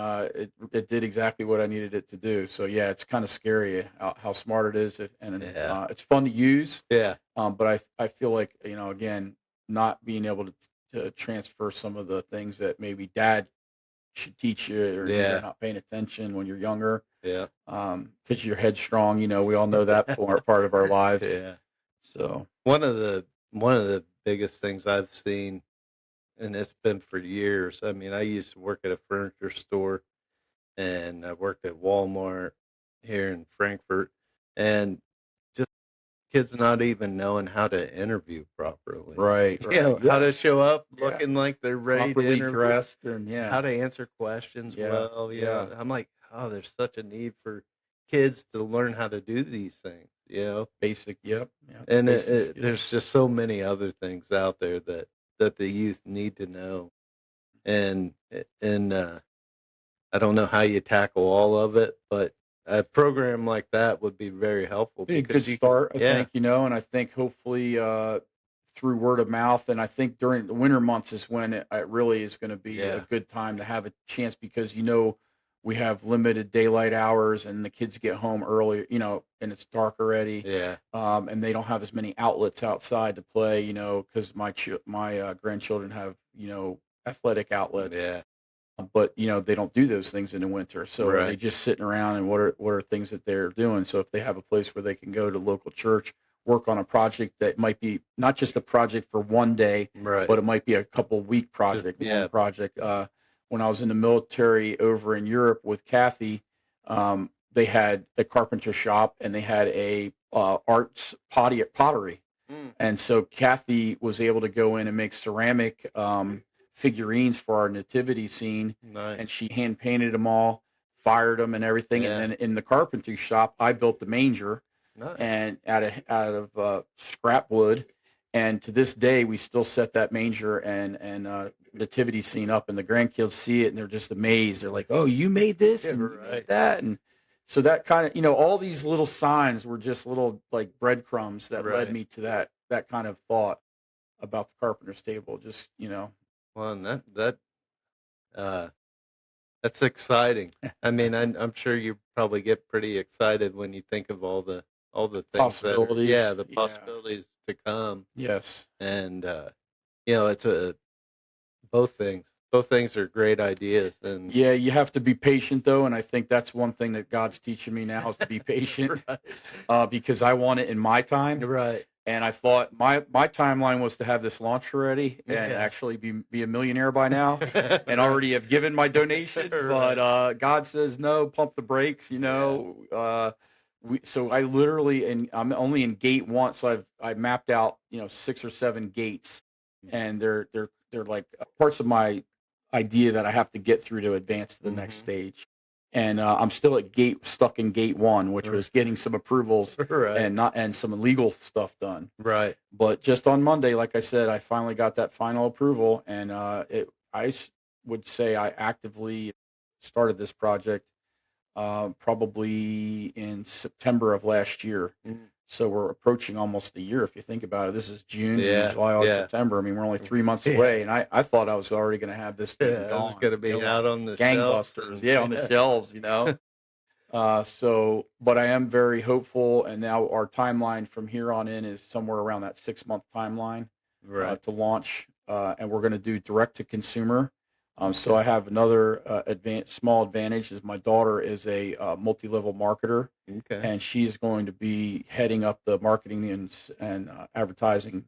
it did exactly what I needed it to do. So yeah, it's kind of scary how smart it is, and Yeah. it's fun to use. Yeah. But I feel like again, not being able to transfer some of the things that maybe dad should teach you, or you're not paying attention when you're younger. Yeah. Because you're headstrong. We all know that part of our lives. Yeah. So One of the biggest things I've seen, and it's been for years. I mean, I used to work at a furniture store, and I worked at Walmart here in Frankfurt, and just kids not even knowing how to interview properly. right, How to show up Yeah. looking like they're ready properly to interview, dressed, and how to answer questions Yeah, well. yeah. I'm like, oh, there's such a need for kids to learn how to do these things. basic. Yep. Yeah, And basic skills. there's just so many other things out there that the youth need to know, and I don't know how you tackle all of it, but a program like that would be very helpful. Be a because good start, I yeah. think, and I think hopefully through word of mouth, and I think during the winter months is when it really is going to be a good time to have a chance, because we have limited daylight hours, and the kids get home early, and it's dark already. Yeah. And they don't have as many outlets outside to play, because my grandchildren have athletic outlets. Yeah. But they don't do those things in the winter, so Right. they just sitting around, and what are things that they're doing? So if they have a place where they can go to local church, work on a project that might be not just a project for one day, Right. but it might be a couple week project, Yeah. long project. When I was in the military over in Europe with Kathy, they had a carpenter shop, and they had a arts pottery, and so Kathy was able to go in and make ceramic figurines for our nativity scene. Nice. And she hand painted them all, fired them, and everything. Yeah. And then in the carpentry shop, I built the manger, Nice. and out of scrap wood. And to this day, we still set that manger and nativity scene up, and the grandkids see it, and they're just amazed. They're like, "Oh, you made this, and you right. made that," and so that kind of all these little signs were just little like breadcrumbs that Right. led me to that kind of thought about the carpenter's table. Just Well, and that's exciting. I mean, I'm sure you probably get pretty excited when you think of all the things Possibilities. the Yeah. possibilities to come. Yes. And it's both things. Both things are great ideas, and Yeah, you have to be patient though, and I think that's one thing that God's teaching me now is to be patient, right, because I want it in my time. right, And I thought my timeline was to have this launch ready and yeah, actually be a millionaire by now, and right, already have given my donation. right, But God says no, pump the brakes. yeah, So I literally, and I'm only in gate one, so I mapped out 6 or 7 gates, and they're like parts of my idea that I have to get through to advance to the next mm-hmm. stage. And I'm still stuck in gate one, which was getting some approvals right, and some legal stuff done. right, But just on Monday, like I said, I finally got that final approval, and would say I actively started this project probably in September of last year. mm, So we're approaching almost a year if you think about it. This is June, yeah, July, August, yeah, September. I mean, we're only 3 months yeah, away, and I thought I was already going to have this thing yeah. It's gone, gonna be out on the shelves, gangbusters, and yeah, on the shelves, but I am very hopeful, and now our timeline from here on in is somewhere around that 6 month timeline right, to launch, and we're going to do direct to consumer. So okay, I have another small advantage is my daughter is a multi-level marketer, okay, and she's going to be heading up the marketing and advertising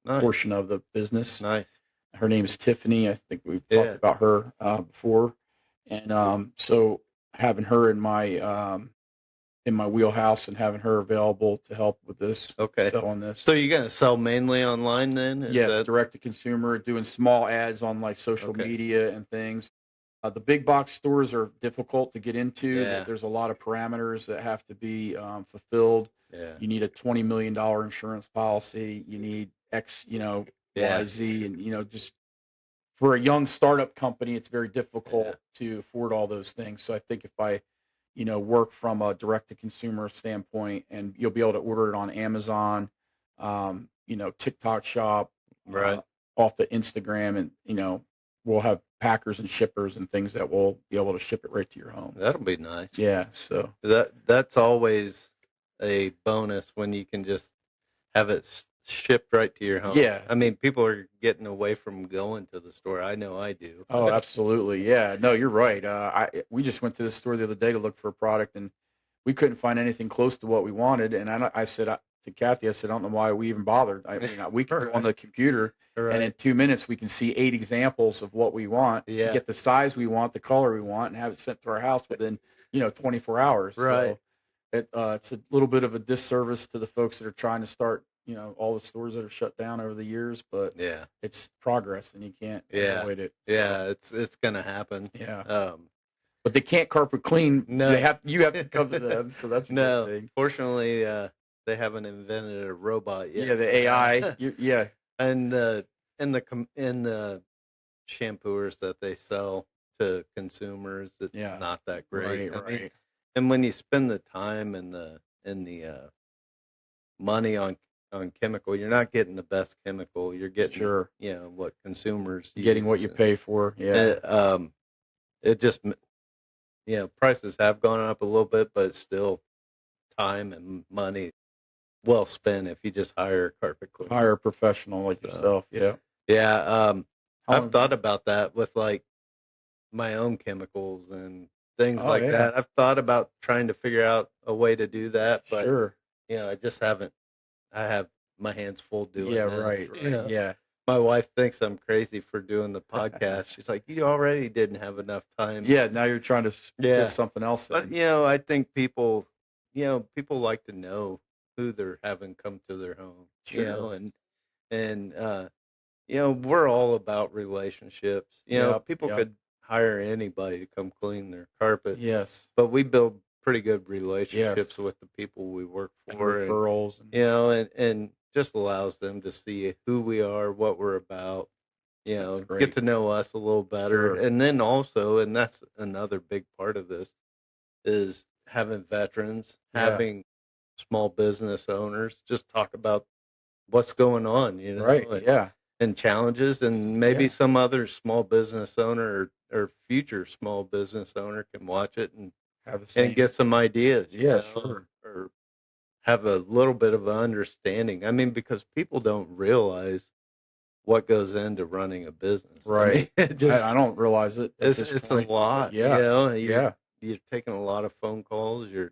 nice, portion of the business. nice, Her name is Tiffany. I think we've talked yeah, about her before, and so having her in my wheelhouse and having her available to help with this, okay. selling this. So you're gonna sell mainly online then? Is Yes, that direct to consumer, doing small ads on like social okay? media and things. The big box stores are difficult to get into. Yeah, There's a lot of parameters that have to be fulfilled. yeah, You need a $20 million insurance policy. You need X, yeah, Y, Z, and just for a young startup company, it's very yeah, difficult to afford all those things. So I think if I, work from a direct to consumer standpoint, and you'll be able to order it on Amazon, TikTok Shop, right. off the Instagram, and we'll have packers and shippers and things that will be able to ship it right to your home. That'll be nice. Yeah. So That's always a bonus when you can just have it shipped right to your home. yeah. I mean, people are getting away from going to the store. I know I do. Oh, absolutely. Yeah. No, you're right. We just went to the store the other day to look for a product, and we couldn't find anything close to what we wanted. And I said to Kathy, I said, I don't know why we even bothered. I mean, we can go on the computer, and in 2 minutes we can see 8 examples of what we want, Yeah. get the size we want, the color we want, and have it sent to our house within 24 hours. Right. So it's a little bit of a disservice to the folks that are trying to start. All the stores that are shut down over the years, but Yeah. it's progress, and you can't avoid it. Yeah. It's gonna happen. Yeah. But they can't carpet clean. No. You have to come to them. So that's a No. good thing. Fortunately, they haven't invented a robot yet. Yeah, the AI. Yeah. and the shampooers that they sell to consumers, it's Yeah. not that great. Right. I mean, Right. and when you spend the time and the money on chemical, you're not getting the best chemical. You're getting Sure. what consumers You're getting what use. you pay for. Yeah. It just prices have gone up a little bit, but it's still time and money well spent if you just hire a carpet cleaner. Hire a professional like yourself. Yeah. Yeah, How I've long- thought about that with like my own chemicals and things Oh, like yeah. that. I've thought about trying to figure out a way to do that, but Sure. I just haven't. I have my hands full doing Yeah. this. Right. Yeah. My wife thinks I'm crazy for doing the podcast. She's like, you already didn't have enough time. Yeah. Now you're trying to Yeah. fit something else But in. I think people like to know who they're having come to their home. Sure. And we're all about relationships. People Yep. could hire anybody to come clean their carpet, Yes. but we build pretty good relationships Yes. with the people we work And for, referrals. and just allows them to see who we are, what we're about. That's great. Get to know us a little better, Sure. and then also, and that's another big part of this, is having veterans, Yeah. having small business owners just talk about what's going on, Right. Yeah. and challenges, and maybe Yeah. some other small business owner or future small business owner can watch it and Have the same. get some ideas, Yeah, sure. or have a little bit of an understanding. I mean, because people don't realize what goes into running a business. Right. I mean, it just, I don't realize it at this it's a point. lot. Yeah. You know, Yeah. you're taking a lot of phone calls. You're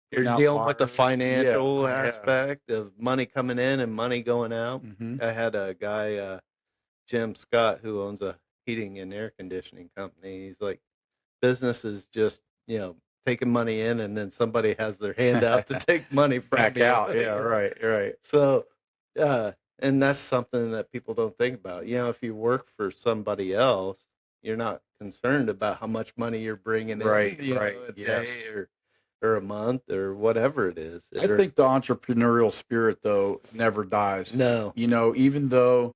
Putting out dealing with the fires. Yeah. financial Yeah. aspect of money coming in and money going out. Mm-hmm. I had a guy, Jim Scott, who owns a heating and air conditioning company. He's like, business is just, taking money in, and then somebody has their hand out to take money from Back you. out. Yeah. Right. Right. So, and that's something that people don't think about. If you work for somebody else, you're not concerned about how much money you're bringing Right. in, Right. a Yes. day or a month or whatever it is. I think the entrepreneurial spirit, though, never dies. No. Even though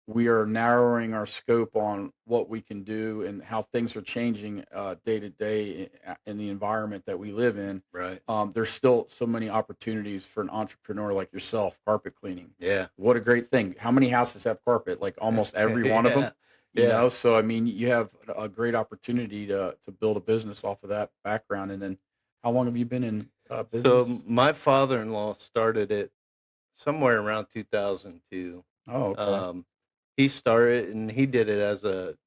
we are narrowing our scope on what we can do and how things are changing day to day in the environment that we live in, Right. There's still so many opportunities for an entrepreneur like yourself. Carpet cleaning. Yeah. What a great thing. How many houses have carpet? Like almost every one of them. Yeah. So, I mean, you have a great opportunity to build a business off of that background. And then how long have you been in business? So my father-in-law started it somewhere around 2002. Oh, okay. He started and he did it as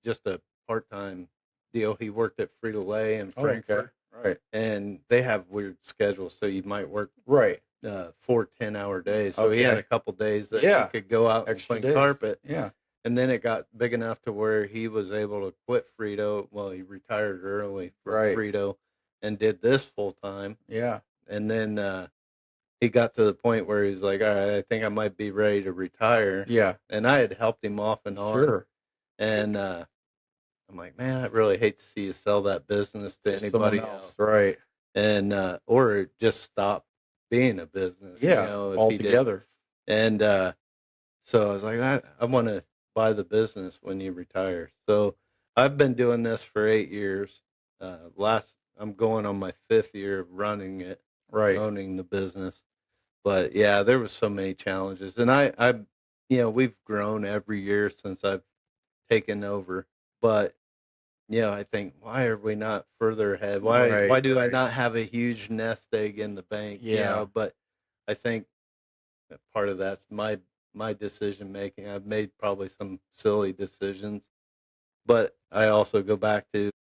just a part-time deal. He worked at Frito-Lay in Frankfurt, Right. and they have weird schedules, so you might work Right. 4 10-hour days. So he had a couple days that he could go out Extra and clean days. carpet. Yeah. And then it got big enough to where he was able to quit Frito. Well, he retired early from Frito and did this full time. Yeah. And then he got to the point where he's like, all right, I think I might be ready to retire. Yeah. And I had helped him off and on. Sure. And I'm like, man, I really hate to see you sell that business to anybody else. Right. And or just stop being a business. Yeah. If Altogether. he did. And so I was like, I want to buy the business when you retire. So I've been doing this for 8 years. I'm going on my 5th year of running it, owning the business. But yeah, there was so many challenges, and I we've grown every year since I've taken over. But I think, why are we not further ahead? Why do I not have a huge nest egg in the bank? Yeah. But I think that part of that's my decision making. I've made probably some silly decisions, but I also go back to,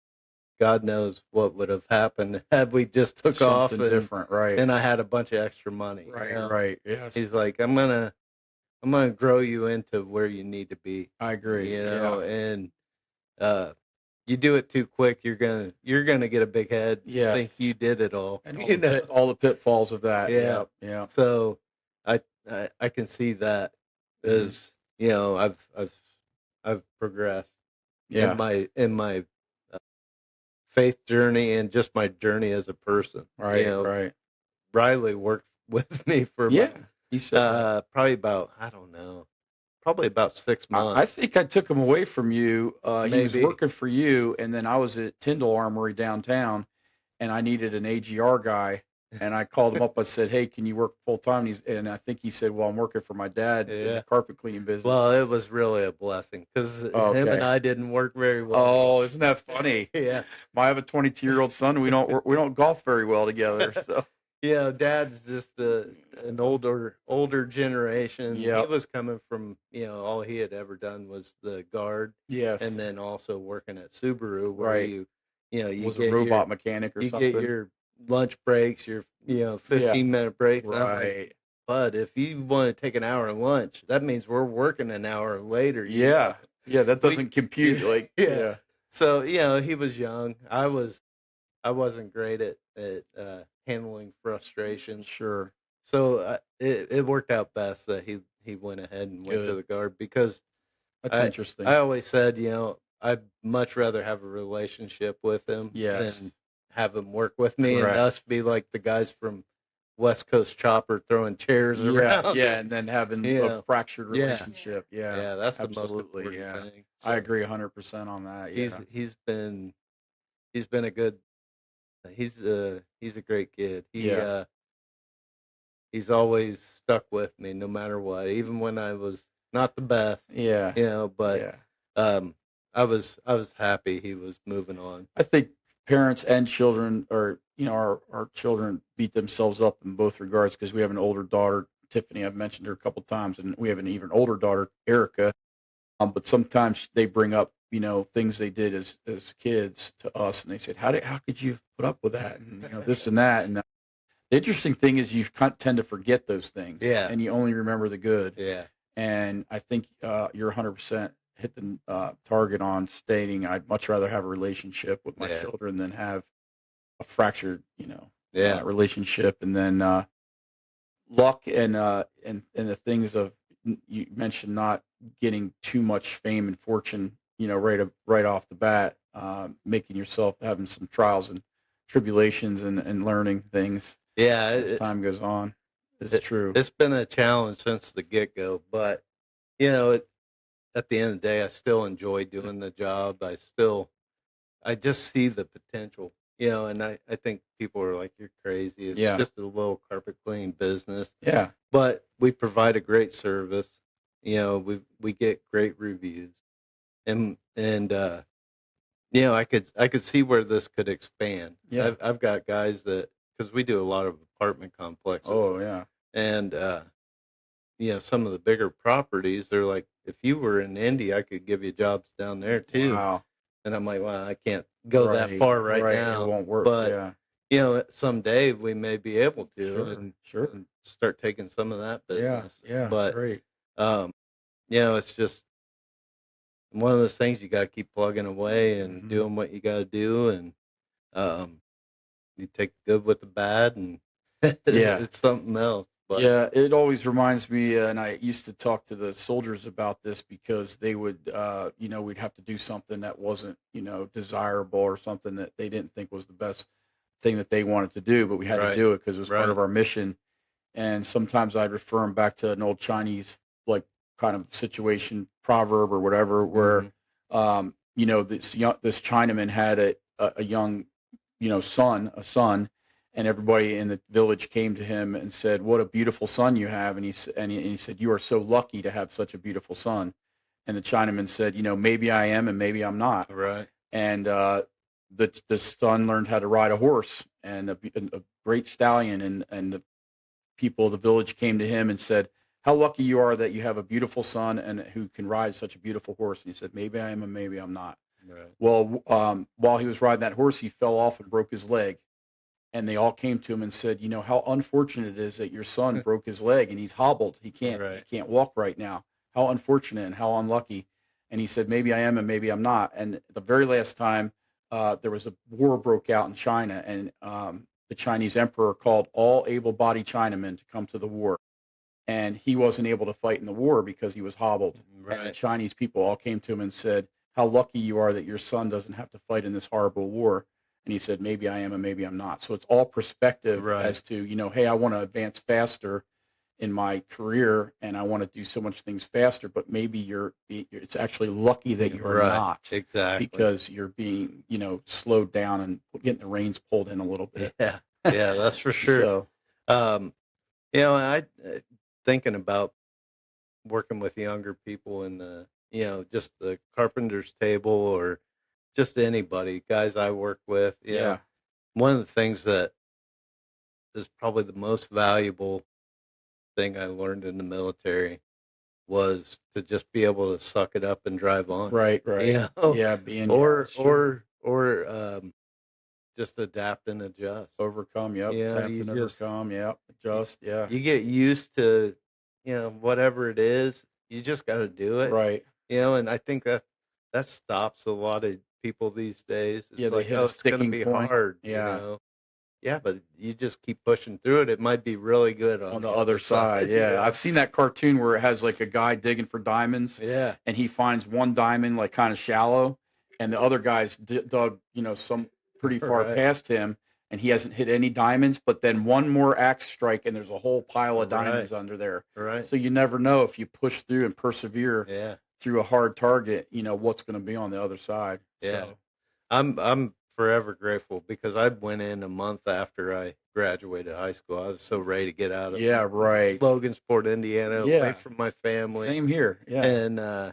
God knows what would have happened had we just took off Something different, right? And I had a bunch of extra money. Right, right. Yes. He's like, I'm gonna grow you into where you need to be. I agree. And you do it too quick, you're gonna get a big head. Yeah. Think you did it all. And all the pitfalls of that. Yeah. Yeah. So I can see that as I've progressed in my faith journey and just my journey as a person. Right. Right. Riley worked with me for he said probably about, I don't know, probably about 6 months. I think I took him away from you. He was Maybe. working for you, and then I was at Tyndall Armory downtown, and I needed an AGR guy. And I called him up. I said, "Hey, can you work full time?" And I think he said, "Well, I'm working for my dad in the carpet cleaning business." Well, it was really a blessing because him and I didn't work very well. Oh, isn't that funny? Yeah, I have a 22-year-old son. We don't golf very well together. So Dad's just an older generation. Yeah, he was coming from all he had ever done was the guard. Yes, and then also working at Subaru, where you was a robot mechanic or something. You get your lunch breaks, your 15-minute breaks, right? But if you want to take an hour lunch, that means we're working an hour later. Yeah, that doesn't compute. So he was young. I wasn't great at handling frustration. Sure. So it worked out best that he went ahead and went to the guard, because that's interesting. I always said, I'd much rather have a relationship with him than have him work with me and us be like the guys from West Coast Chopper throwing chairs around. Yeah, and then having a fractured relationship. Yeah, that's the most absolutely. important thing. So I agree 100% on that. Yeah. He's been a good. He's a great kid. He's always stuck with me no matter what, even when I was not the best. Yeah. But I was happy he was moving on. I think parents and children our children beat themselves up in both regards, because we have an older daughter, Tiffany, I've mentioned her a couple times, and we have an even older daughter, Erica. But sometimes they bring up, things they did as kids to us, and they said, how could you put up with that, and this and that. And the interesting thing is tend to forget those things, Yeah. and you only remember the good. Yeah. And I think you're 100% hit the target on stating I'd much rather have a relationship with my children than have a fractured, relationship. And then luck and the things of, you mentioned not getting too much fame and fortune, right off the bat, making yourself having some trials and tribulations and learning things. Yeah. As time goes on. It's true. It's been a challenge since the get-go, but at the end of the day, I still enjoy doing the job. I just see the potential, and I think people are like, you're crazy. It's just a little carpet cleaning business. Yeah. But we provide a great service. We get great reviews, and I could see where this could expand. Yeah. I've got guys because we do a lot of apartment complexes. Oh yeah. And some of the bigger properties, they're like, if you were in Indy, I could give you jobs down there too. Wow. And I'm like, well, I can't go that far right now. It won't work. But someday we may be able to, Sure. and start taking some of that business. Yeah. But great. it's just one of those things, you got to keep plugging away and doing what you got to do, and you take the good with the bad, and it's something else. But yeah, it always reminds me, and I used to talk to the soldiers about this, because they would, we'd have to do something that wasn't, desirable, or something that they didn't think was the best thing that they wanted to do, but we had to do it because it was part of our mission. And sometimes I'd refer them back to an old Chinese, like, kind of situation, proverb or whatever, where, this Chinaman had a young, a son, and everybody in the village came to him and said, "What a beautiful son you have!" And he said, "You are so lucky to have such a beautiful son." And the Chinaman said, "Maybe I am, and maybe I'm not." Right. And the son learned how to ride a horse, and a great stallion, and the people of the village came to him and said, "How lucky you are that you have a beautiful son and who can ride such a beautiful horse." And he said, "Maybe I am, and maybe I'm not." Right. Well, while he was riding that horse, he fell off and broke his leg. And they all came to him and said, "How unfortunate it is that your son broke his leg and he's hobbled. He can't walk right now. How unfortunate and how unlucky." And he said, "Maybe I am, and maybe I'm not." And the very last time there was a war broke out in China, and the Chinese emperor called all able-bodied Chinamen to come to the war. And he wasn't able to fight in the war because he was hobbled. Right. And the Chinese people all came to him and said, "How lucky you are that your son doesn't have to fight in this horrible war." And he said, "Maybe I am, and maybe I'm not." So it's all perspective as to, hey, I want to advance faster in my career, and I want to do so much things faster, but maybe it's actually lucky that you're not. Exactly. Because you're being, slowed down and getting the reins pulled in a little bit. Yeah, that's for sure. So, I thinking about working with younger people in the, just the carpenter's table, or just anybody, guys I work with. One of the things that is probably the most valuable thing I learned in the military was to just be able to suck it up and drive on. Right. Yeah, just adapt and adjust. Overcome, yep. Overcome, yep. Adjust, yeah. You get used to, whatever it is, you just got to do it. Right. And I think that stops a lot of people these days. It's they hit a it's going to sticking be point. hard. Yeah. Yeah, but you just keep pushing through it. It might be really good on the other side. Yeah. I've seen that cartoon where it has like a guy digging for diamonds. Yeah. And he finds one diamond like kind of shallow, and the other guy's dug, some pretty far past him, and he hasn't hit any diamonds, but then one more axe strike and there's a whole pile of diamonds under there. Right. So you never know, if you push through and persevere through a hard target, what's going to be on the other side. Yeah. So. I'm forever grateful, because I went in a month after I graduated high school. I was so ready to get out of Logansport, Indiana, away from my family. Same here. Yeah.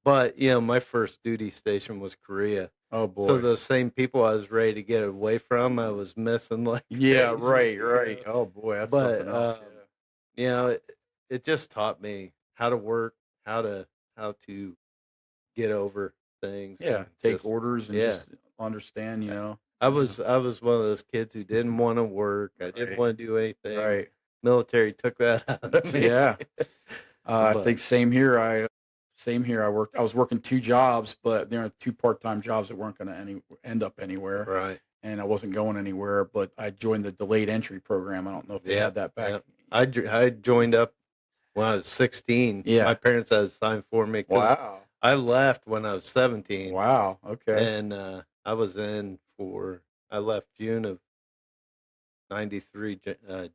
But my first duty station was Korea. Oh boy. So those same people I was ready to get away from, I was missing like right. Oh boy, that's something else. you know, it just taught me how to work, how to how to get over things, Yeah, and take just orders and yeah. just understand, you know. I was one of those kids who didn't want to work. I didn't Right, want to do anything. right. Military took that out of me. Yeah. I But think same here. I was working two jobs, but they're two part-time jobs that weren't going to end up anywhere, right. and I wasn't going anywhere. But I joined the delayed entry program. I don't know if they Yeah. had that back. Yeah. I joined up when I was 16. My Yeah. parents had to sign for me because Wow. I left when I was 17, Wow. Okay. and I was in for I left June of '93,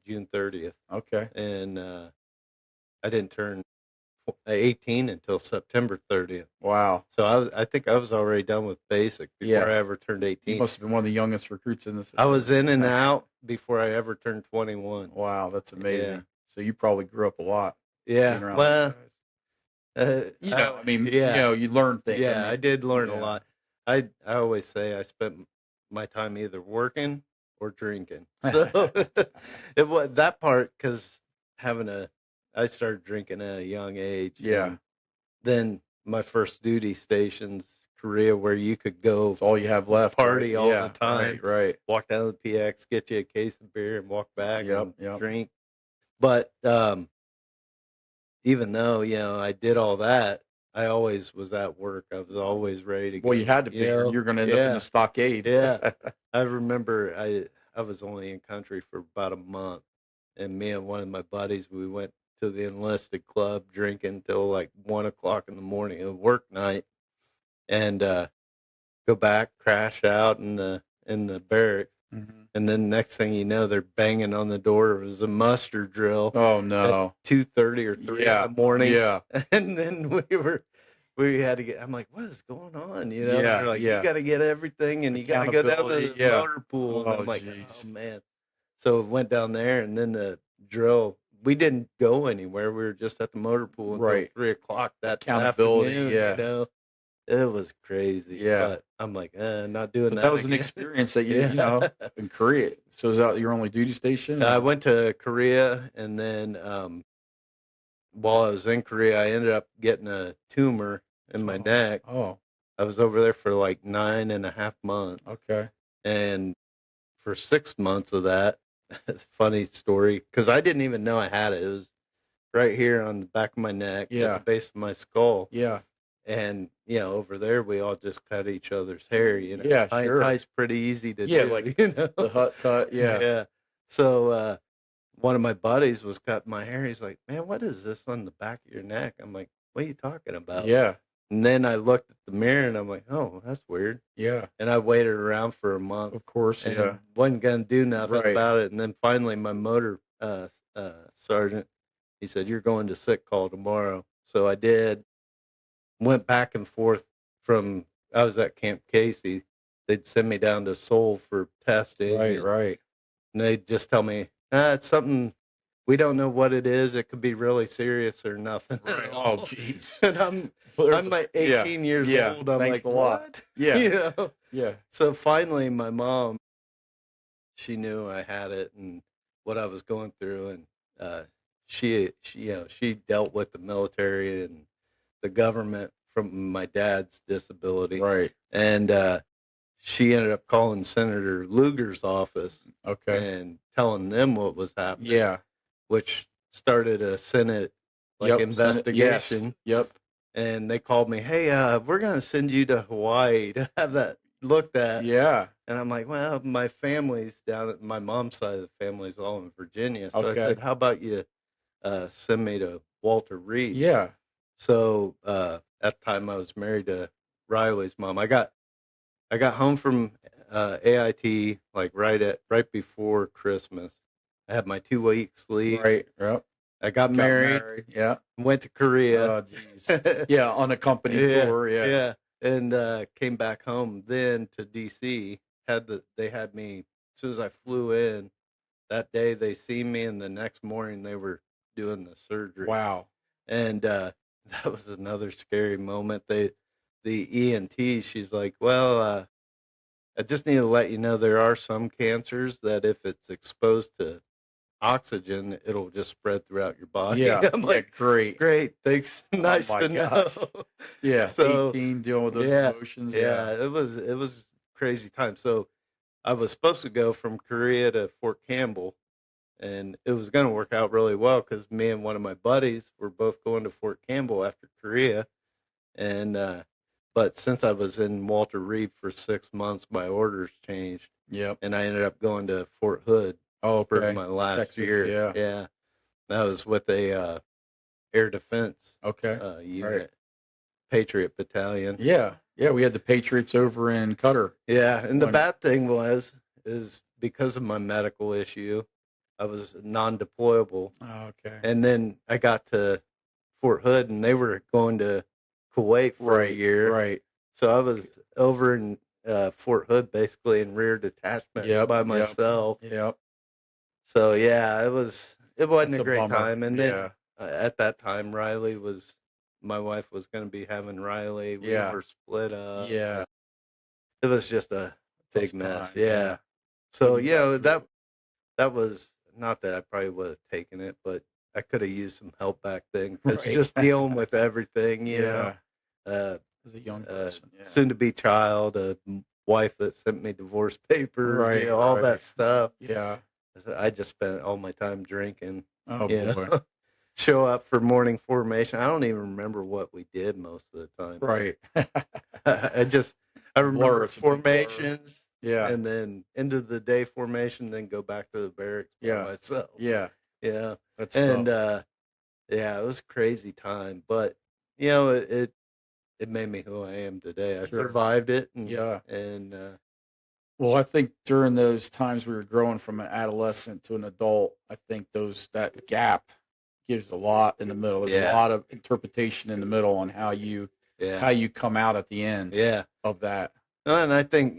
June 30th, Okay. and I didn't turn 18 until September 30th. Wow. So I think I was already done with basic before Yeah. I ever turned You 18. must have been one of the youngest recruits in this. I was in and out before I ever turned 21. Wow, that's Yeah. amazing. So you probably grew up a lot Yeah. being around those Well, guys. I mean, yeah. you learn things. I Yeah, I mean, did learn a yeah. lot. I always say I spent my time either working or drinking. So it was that part because having I started drinking at a young age. Yeah. And then my first duty station's Korea, where you could go It's all you have left. party Right? all Yeah. the time, Right. walk down to the PX, get you a case of beer, and walk back Yep. and Yep. drink. But even though I did all that, I always was at work. I was always ready to go. Well, you had to be, or you're going to end up in the stockade. Yeah. I remember I was only in country for about a month, and me and one of my buddies, we went to the enlisted club drinking till like 1 o'clock in the morning, a work night, and go back, crash out in the barracks. Mhm. And then next thing you know, they're banging on the door. It was a muster drill Oh no. at 2:30 or 3 in Yeah. the morning. Yeah. And then we had to get. I'm like, what is going on? Yeah. They're like, Yeah. you got to get everything, and you got to go down to the Accountability, yeah. motor pool. And Oh, I'm like, jeez. oh man. So went down there, and then the drill. We didn't go anywhere. We were just at the motor pool until Right. 3 o'clock that Accountability, afternoon. yeah. It was crazy. Yeah. But I'm like, not doing But that. that was an again. experience that you Yeah. know, in Korea. So is that your only duty station? I went to Korea, and then while I was in Korea, I ended up getting a tumor in my neck. Oh, I was over there for like 9.5 months, okay. and for 6 months of that, funny story, because I didn't even know I had it. It was right here on the back of my neck, Yeah. at the base of my skull. Yeah. And over there, we all just cut each other's hair. Yeah, sure. Tie's pretty easy to Yeah, do. like the hut cut. Yeah. Yeah. So one of my buddies was cutting my hair. He's like, "Man, what is this on the back of your neck?" I'm like, "What are you talking about?" Yeah. And then I looked at the mirror, and I'm like, "Oh, that's weird." Yeah. And I waited around for a month, Of course. and Yeah. wasn't gonna do nothing Right. about it. And then finally, my motor sergeant, he said, "You're going to sick call tomorrow." So I did. Went back and forth from. I was at Camp Casey. They'd send me down to Seoul for testing. Right. Right. And they'd just tell me, it's something, we don't know what it is. It could be really serious or nothing. Right. Oh, jeez. And I'm like 18 years Yeah. old. I'm Thanks like, a lot. what? Yeah. Yeah. So finally, my mom, she knew I had it and what I was going through, and she dealt with the military and the government from my dad's disability, Right. and she ended up calling Senator Lugar's office, Okay. and telling them what was happening. Yeah. Which started a Senate Yep. investigation. Yes. Yep. And they called me, hey, we're going to send you to Hawaii to have that looked at. Yeah. And I'm like, well, my family's down at my mom's side of the family's all in Virginia. So Okay. I said, how about you send me to Walter Reed? Yeah. So at the time I was married to Riley's mom. I got home from AIT like right before Christmas. I had my 2 weeks leave. Right. Yep. I got married. Yeah. Went to Korea. Oh, jeez. Yeah. On a company tour. Yeah. Yeah. And came back home then to DC. They had me as soon as I flew in. That day they seen me, and the next morning they were doing the surgery. Wow. And that was another scary moment. The ENT, she's like, well, I just need to let you know there are some cancers that if it's exposed to oxygen, it'll just spread throughout your body. Yeah. I'm Yeah. like, Great. great, thanks, Oh nice my to gosh. know. Yeah. So 18 dealing with those yeah, emotions. yeah, Yeah. it was crazy time. So I was supposed to go from Korea to Fort Campbell, and it was going to work out really well because me and one of my buddies were both going to Fort Campbell after Korea, and but since I was in Walter Reed for 6 months, my orders changed, Yep. and I ended up going to Fort Hood Oh, for okay. my last Texas. year. Yeah. Yeah, that was with a air defense Okay. unit, Right. Patriot Battalion. Yeah. Yeah. We had the Patriots over in Qatar. Yeah, and the When, bad thing is because of my medical issue, I was non-deployable, oh, okay. and then I got to Fort Hood, and they were going to Kuwait for a Right. year, Right. so I was over in Fort Hood basically in rear detachment Yep. by Yep. myself. Yep. So yeah, it wasn't That's a a great bummer. time, and then Yeah. at that time, my wife was going to be having Riley. We Yeah. were split up. Yeah. It was just a Tough big mess. time. Yeah. Yeah. But So you got through it. that was not that I probably would have taken it, but I could have used some help back then because Right. just dealing with everything, Yeah. uh, As a young person. Yeah. soon to be child, a wife that sent me divorce papers, Right. all Right. that stuff. Yeah. I just spent all my time drinking. Oh You boy. know, show up for morning formation. I don't even remember what we did most of the time. Right. I Blur. remember It's a big blur. formations, Yeah. and then end of the day formation, then go back to the barracks by Yeah. myself. Yeah. Yeah, That's and tough. yeah, it was a crazy time, but it made me who I am today. I Sure. survived it, Yeah. and Well, I think during those times we were growing from an adolescent to an adult, I think that gap gives a lot in the middle. There's a yeah, lot of interpretation in the middle on how you yeah, come out at the end yeah. of that. No, and I think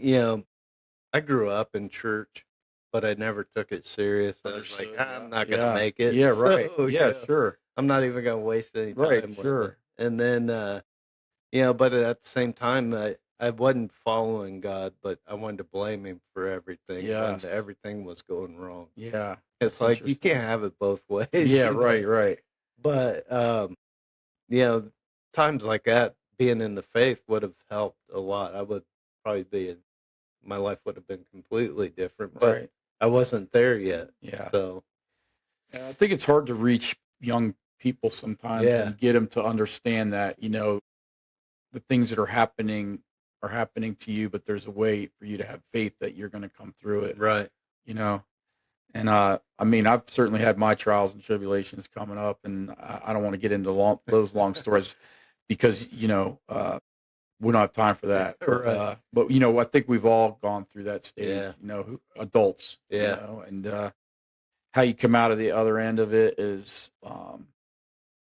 I grew up in church, but I never took it serious. I was like, Understood. I'm Yeah. not gonna Yeah. make it. Yeah. Right. So, Yeah. Sure. I'm not even gonna waste any Right. time with it. Sure. And then, but at the same time, I wasn't following God, but I wanted to blame Him for everything when Yes. everything was going wrong. Yeah. It's That's like you interesting. can't have it both ways. Yeah. Right. Right. But you know, times like that, being in the faith would have helped a lot. I would probably my life would have been completely different, but Right. I wasn't there yet. Yeah. So And I think it's hard to reach young people sometimes yeah, and get them to understand that, the things that are happening to you, but there's a way for you to have faith that you're going to come through it, right. you know? And, I mean, I've certainly had my trials and tribulations coming up, and I don't want to get into those long stories because, we don't have time for that. Right. But, I think we've all gone through that stage, Yeah. Adults, Yeah. and how you come out of the other end of it is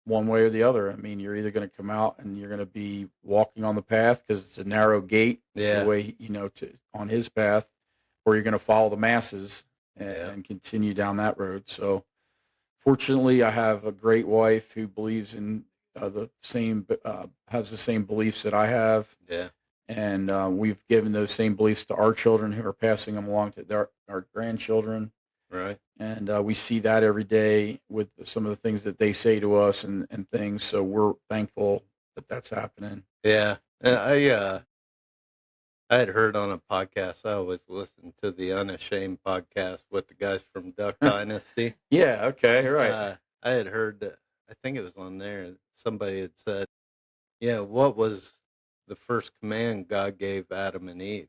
one way or the other. I mean, you're either going to come out and you're going to be walking on the path because it's a narrow gate, Yeah. the way, on his path, or you're going to follow the masses Yeah. and continue down that road. So, fortunately, I have a great wife who believes in has the same beliefs that I have. Yeah. And we've given those same beliefs to our children who are passing them along to our grandchildren. Right. And we see that every day with some of the things that they say to us and things. So we're thankful that that's happening. Yeah. I had heard on a podcast. I always listen to the Unashamed podcast with the guys from Duck Dynasty. Yeah. Okay. Right. I had heard that. I think it was on there. Somebody had said, what was the first command God gave Adam and Eve?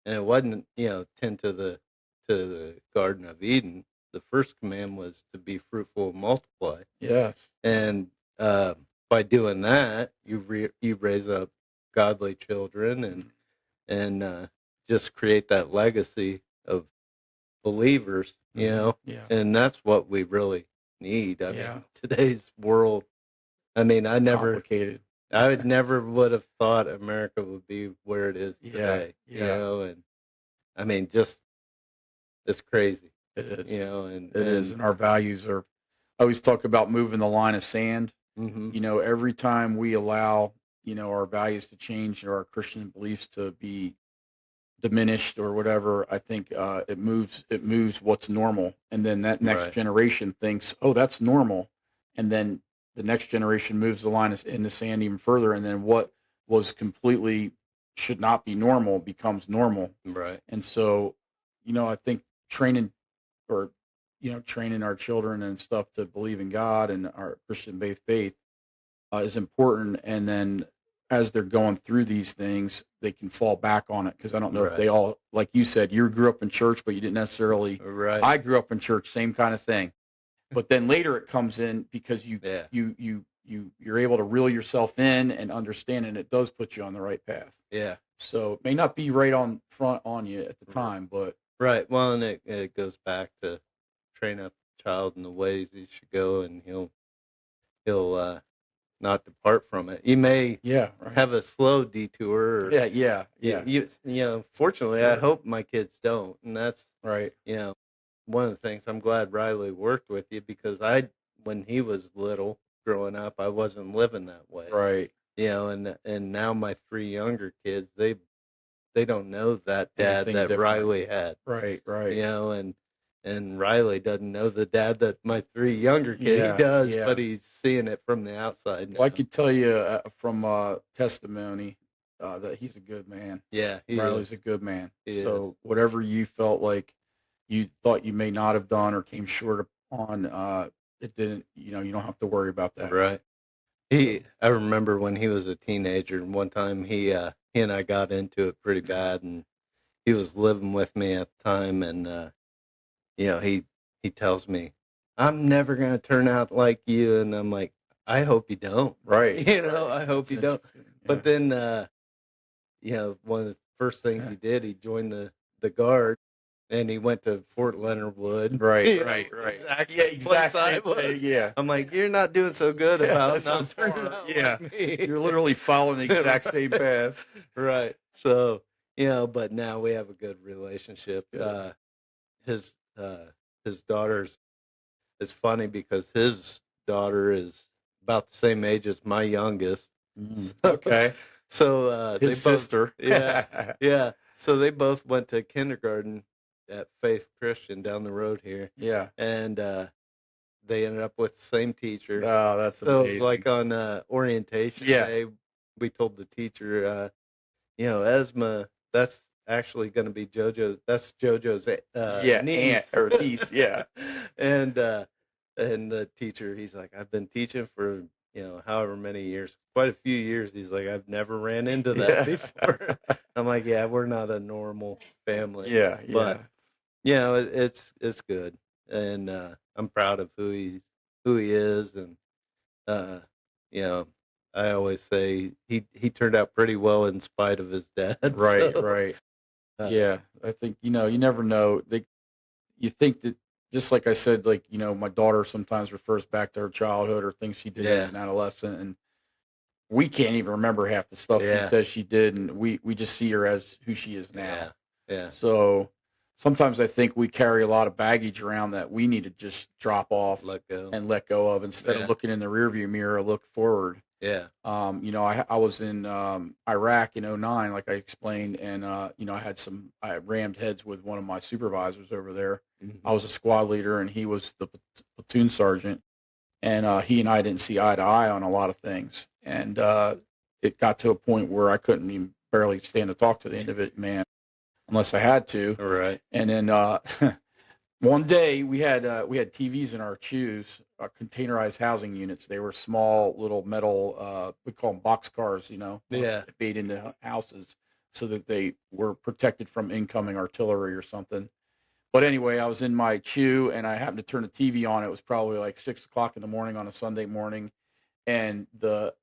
And it wasn't, tend to the Garden of Eden. The first command was to be fruitful and multiply. Yes. And by doing that, you raise up godly children and just create that legacy of believers, Yeah. and that's what we really need. I Yeah. mean, today's world. I mean, Complicated. I would have thought America would be where it is today. Yeah. And I mean, just it's crazy. It is. And It is. And our values are. I always talk about moving the line of sand. Mm-hmm. Every time we allow, our values to change or our Christian beliefs to be diminished or whatever, I think it moves what's normal, and then that next Right. generation thinks, oh, that's normal, and then the next generation moves the line in the sand even further, and then what was completely should not be normal becomes normal. Right. And so, I think training or training our children and stuff to believe in God and our Christian faith is important. And then as they're going through these things, they can fall back on it, because I don't know if Right. they all, like you said, you grew up in church, but you didn't necessarily. Right. I grew up in church, same kind of thing. But then later it comes in because Yeah. you're able to reel yourself in and understand, and it does put you on the right path. Yeah. So it may not be right on front on you at the Right. time, but Right. Well, and it goes back to train up a child in the ways he should go, and he'll not depart from it. You may yeah, right. have a slow detour. Or, yeah. Fortunately, I Sure. hope my kids don't, and that's Right. one of the things. I'm glad Riley worked with you, because when he was little, growing up, I wasn't living that way. Right. And now my 3 younger kids, they don't know that dad Anything that different. Riley had. Right. And Riley doesn't know the dad that my 3 younger kids. Yeah, He does, yeah. but he's seeing it from the outside now. Well, I could tell you from testimony that he's a good man. Yeah, Riley's a good man. He So is. whatever you felt like you thought you may not have done or came short on, it didn't. You don't have to worry about that. Right. I remember when he was a teenager, and one time he and I got into it pretty bad, and he was living with me at the time, and he tells me, "I'm never going to turn out like you," and I'm like, "I hope you don't." Right. I hope you don't. Interesting. But then, one of the first things he did, he joined the guard, and he went to Fort Leonard Wood. Right. Exactly. Yeah, exactly. I was. Yeah. I'm like, you're not doing so good about not that's turning far. out Yeah. like me. You're literally following the exact same path. Right. So, but now we have a good relationship. Good. His daughter's, it's funny because his daughter is about the same age as my youngest. Okay. So His they both, sister. Yeah. Yeah. So they both went to kindergarten at Faith Christian down the road here. Yeah. And they ended up with the same teacher. Oh, that's So amazing. like on orientation day, we told the teacher, Esma, that's actually going to be JoJo. That's JoJo's niece. Aunt or niece. Yeah. And the teacher, he's like, I've been teaching for however many years, quite a few years. He's like, I've never ran into that before. I'm like, yeah, we're not a normal family. Yeah. But it's good, and I'm proud of who he is, and I always say he turned out pretty well in spite of his dad. Right. So, Right. Yeah. I think you never know. You think that, just like I said, like my daughter sometimes refers back to her childhood or things she did as an adolescent, and we can't even remember half the stuff she says she did, and we just see her as who she is now. Yeah. So sometimes I think we carry a lot of baggage around that we need to just drop off, Let go of, instead of looking in the rearview mirror, look forward. Yeah. I was in Iraq in 2009, like I explained, and I rammed heads with one of my supervisors over there. Mm-hmm. I was a squad leader, and he was the platoon sergeant, and he and I didn't see eye to eye on a lot of things, and it got to a point where I couldn't even barely stand to talk to the end of it, man, unless I had to. Right. And then one day we had TVs in our chews, containerized housing units. They were small little metal, we call them box cars, made into houses so that they were protected from incoming artillery or something. But anyway, I was in my chew and I happened to turn the TV on. It was probably like 6:00 in the morning on a Sunday morning, and the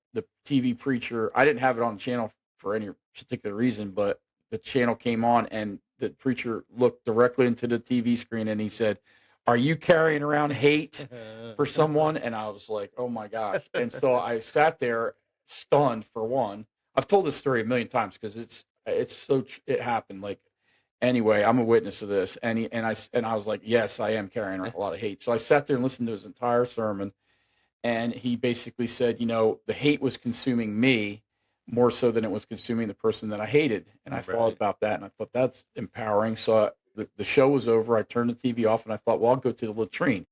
TV preacher, I didn't have it on the channel for any particular reason, but the channel came on and the preacher looked directly into the TV screen and he said, "Are you carrying around hate for someone?" And I was like, oh my gosh. And so I sat there stunned, for one. I've told this story a million times because it happened. Like, anyway, I'm a witness of this. And I was like, yes, I am carrying around a lot of hate. So I sat there and listened to his entire sermon. And he basically said, the hate was consuming me more so than it was consuming the person that I hated. And I thought Right. about that, and I thought that's empowering. So the show was over. I turned the TV off, and I thought, well, I'll go to the latrine.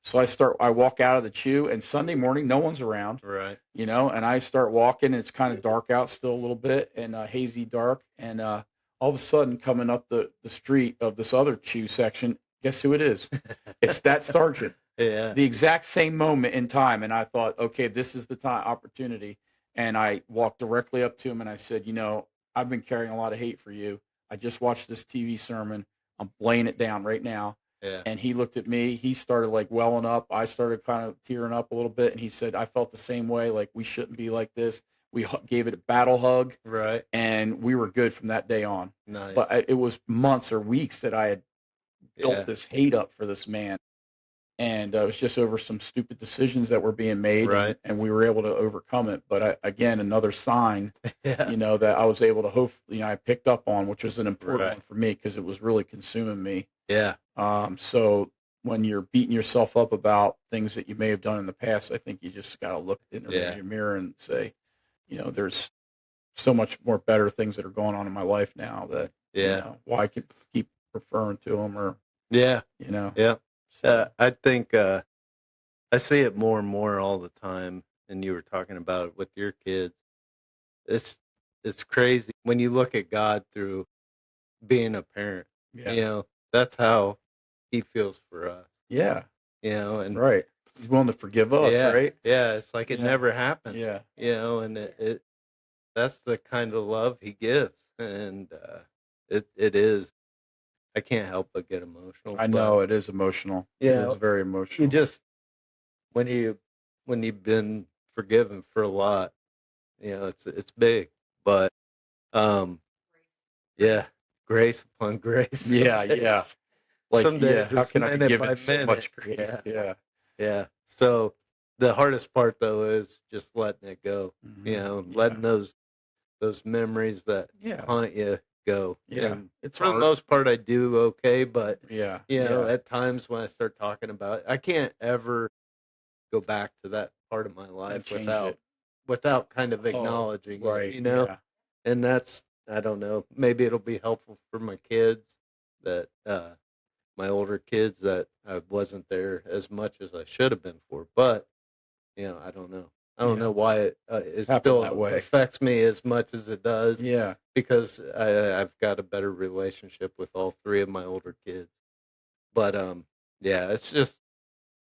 So I walk out of the chew, and Sunday morning, no one's around, Right. and I start walking, and it's kind of dark out still a little bit, and hazy dark. And all of a sudden, coming up the street of this other chew section, guess who it is? It's that sergeant. Yeah. The exact same moment in time. And I thought, okay, this is the opportunity. And I walked directly up to him and I said, I've been carrying a lot of hate for you. I just watched this TV sermon. I'm laying it down right now. Yeah. And he looked at me. He started like welling up. I started kind of tearing up a little bit. And he said, I felt the same way. Like, we shouldn't be like this. We gave it a battle hug. Right. And we were good from that day on. Nice. But it was months or weeks that I had built Yeah. this hate up for this man. And it was just over some stupid decisions that were being made, Right. and we were able to overcome it. But again, another sign, Yeah. that I was able to hopefully, I picked up on, which was an important Right. one for me because it was really consuming me. Yeah. So when you're beating yourself up about things that you may have done in the past, I think you just got to look in the Yeah. rearview mirror and say, there's so much more better things that are going on in my life now that, Yeah. why I could keep referring to them or, Yeah. Yeah. So, I think I see it more and more all the time, and you were talking about it with your kids. It's crazy when you look at God through being a parent. yeah. That's how He feels for us. Yeah. And Right. He's willing to forgive us, yeah, right? yeah, it's like it Yeah. never happened. Yeah. And that's the kind of love He gives, and it is. I can't help but get emotional. I know it is emotional. Yeah. It is very You emotional. just when you've been forgiven for a lot, it's big. But yeah, grace upon grace. Yeah, yeah. Like, Some days how it's can I be minute given by so minute. much grace? Yeah. Yeah. Yeah. So the hardest part though is just letting it go. Mhm. Letting those memories that Yeah. haunt you go. Yeah. And It's for the hard. most part, I do okay, but Yeah. at times when I start talking about it, I can't ever go back to that part of my And life change without it. kind of Oh, acknowledging it, right. Yeah. and that's, I don't know, maybe it'll be helpful for my kids that my older kids that I wasn't there as much as I should have been for, but I don't know. I don't Yeah. know why it Happened still that way. affects me as much as it does, Yeah. because I've got a better relationship with all three of my older kids. But yeah, it's just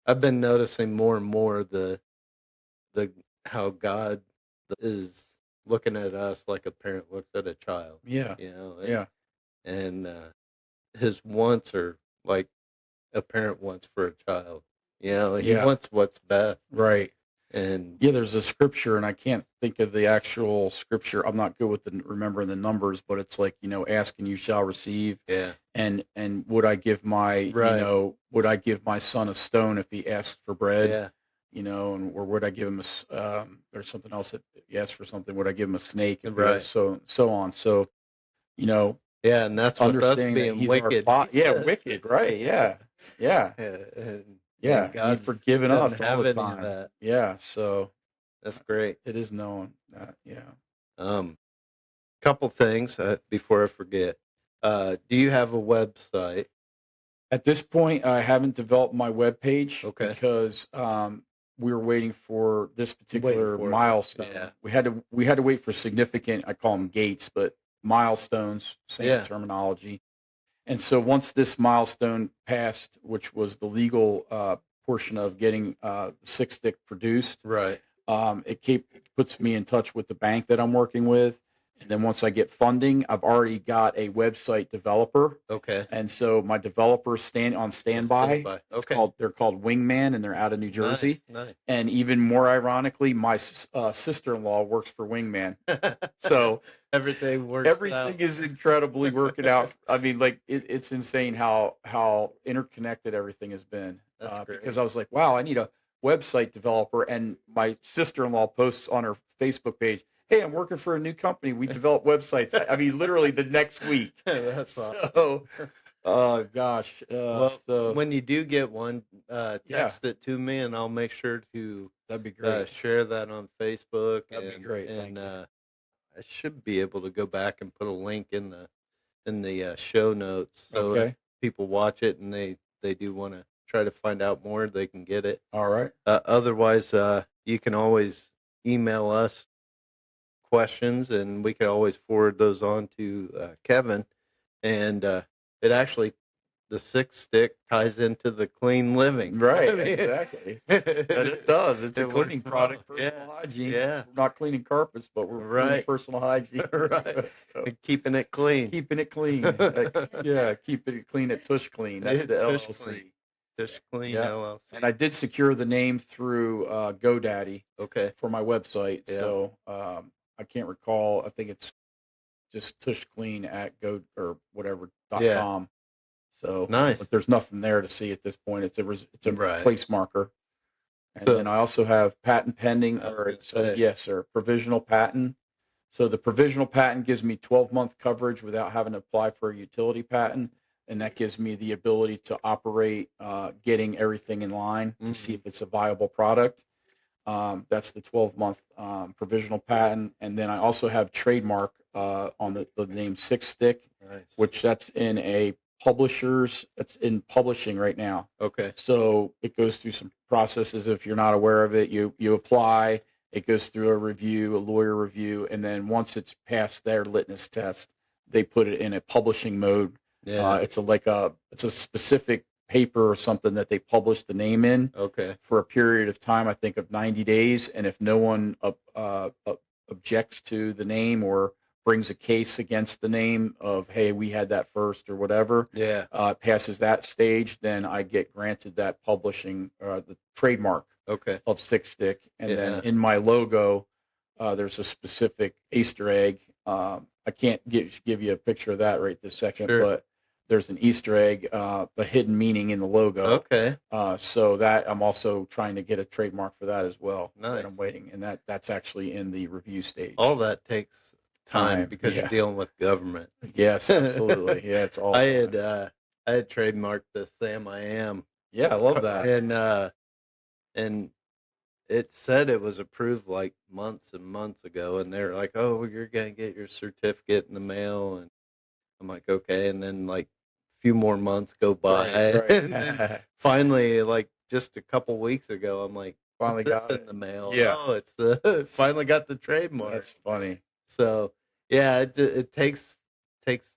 I've been noticing more and more the how God is looking at us like a parent looks at a child. Yeah. And, Yeah. and His wants are like a parent wants for a child. He Yeah. wants what's best, Right. and Yeah, there's a scripture, and I can't think of the actual scripture. I'm not good with remembering the numbers, but it's like, ask and you shall receive. yeah, And would I give my Right. would I give my son a stone if he asks for bread? yeah, And or would I give him there's something else that he asks for something, would I give him a snake if he Right. asks, so on. So, you know, yeah, and that's with us understanding that being he's wicked. our he yeah, says. wicked, right? Yeah. Yeah. And Yeah. And God you've forgiven doesn't us all have the any of time. that. Yeah, so That's great. it is known that, yeah. Couple things before I forget. Do you have a website? At this point, I haven't developed my webpage Okay. because we were waiting for this particular for it. milestone. Yeah. We had to wait for significant. I call them gates, but milestones, same Yeah. terminology. And so once this milestone passed, which was the legal portion of getting the six stick produced, Right. it puts me in touch with the bank that I'm working with. And then once I get funding, I've already got a website developer. Okay. And so my developers stand on standby. Okay. They're called Wingman, and they're out of New Jersey. Nice. And even more ironically, my sister-in-law works for Wingman. So everything works. everything is incredibly working out. I mean, like it's insane how interconnected everything has been. That's great. Because I was like, wow, I need a website developer, and my sister-in-law posts on her Facebook page, "Hey, I'm working for a new company. We develop websites." I mean, literally the next week. That's awesome. So, oh gosh. Well, when you do get one, Yeah. text it to me, and I'll make sure to that'd be great. share that on Facebook. That'd be great. Thank And you. I should be able to go back and put a link in the show notes, so if Okay. people watch it and they do want to try to find out more, they can get it. All right. Otherwise, you can always email us questions, and we can always forward those on to Kevin. And it actually, the six stick ties into the clean living. Right. I mean, Exactly. And it does. It's a it cleaning works product, well. personal hygiene. Yeah. We're not cleaning carpets, but we're cleaning Right. personal hygiene. Right. So, Keeping it clean. keeping it clean. Yeah, keeping it clean at Tush Clean. That's the Tush LLC. Clean. Tush Clean Yeah. LLC. And I did secure the name through GoDaddy Okay. for my website. Yeah. So I can't recall. I think it's just Tush Clean at go or whatever Yeah. .com. So Nice. but there's nothing there to see at this point. It's a Right. place marker. And So- then I also have patent pending, I was or gonna so say. yes, sir, provisional patent. So the provisional patent gives me 12-month coverage without having to apply for a utility patent, and that gives me the ability to operate, getting everything in line to see if it's a viable product. That's the 12-month provisional patent, and then I also have trademark on the name Six Stick, Nice. which that's in a publisher's. It's in publishing right now. Okay. So it goes through some processes. If you're not aware of it, you apply. It goes through a review, a lawyer review, and then once it's passed their litmus test, they put it in a publishing mode. Yeah. It's a specific paper or something that they publish the name in Okay. for a period of time, I think of 90 days. And if no one objects to the name or brings a case against the name of, hey, we had that first or whatever, Yeah. passes that stage, then I get granted that publishing, the trademark Okay. of Six Stick. And Yeah. then in my logo, there's a specific Easter egg. I can't give you a picture of that right this second, Sure. but there's an Easter egg, a hidden meaning in the logo. Okay. So that I'm also trying to get a trademark for that as well. Nice. That I'm waiting, and that's actually in the review stage. All that takes time Time, because yeah. you're dealing with government. Yes, absolutely. Yeah, it's all. I had trademarked the Sam I Am. Yeah, I love that. And it said it was approved like months and months ago, and they're like, "Oh, you're gonna get your certificate in the mail," and I'm like, "Okay," and then like a few more months go by, Right. and then finally, like just a couple weeks ago, I'm like, Finally "What's got this it. in the mail." Yeah. Oh, it's the finally got the trademark. That's funny. So yeah, it takes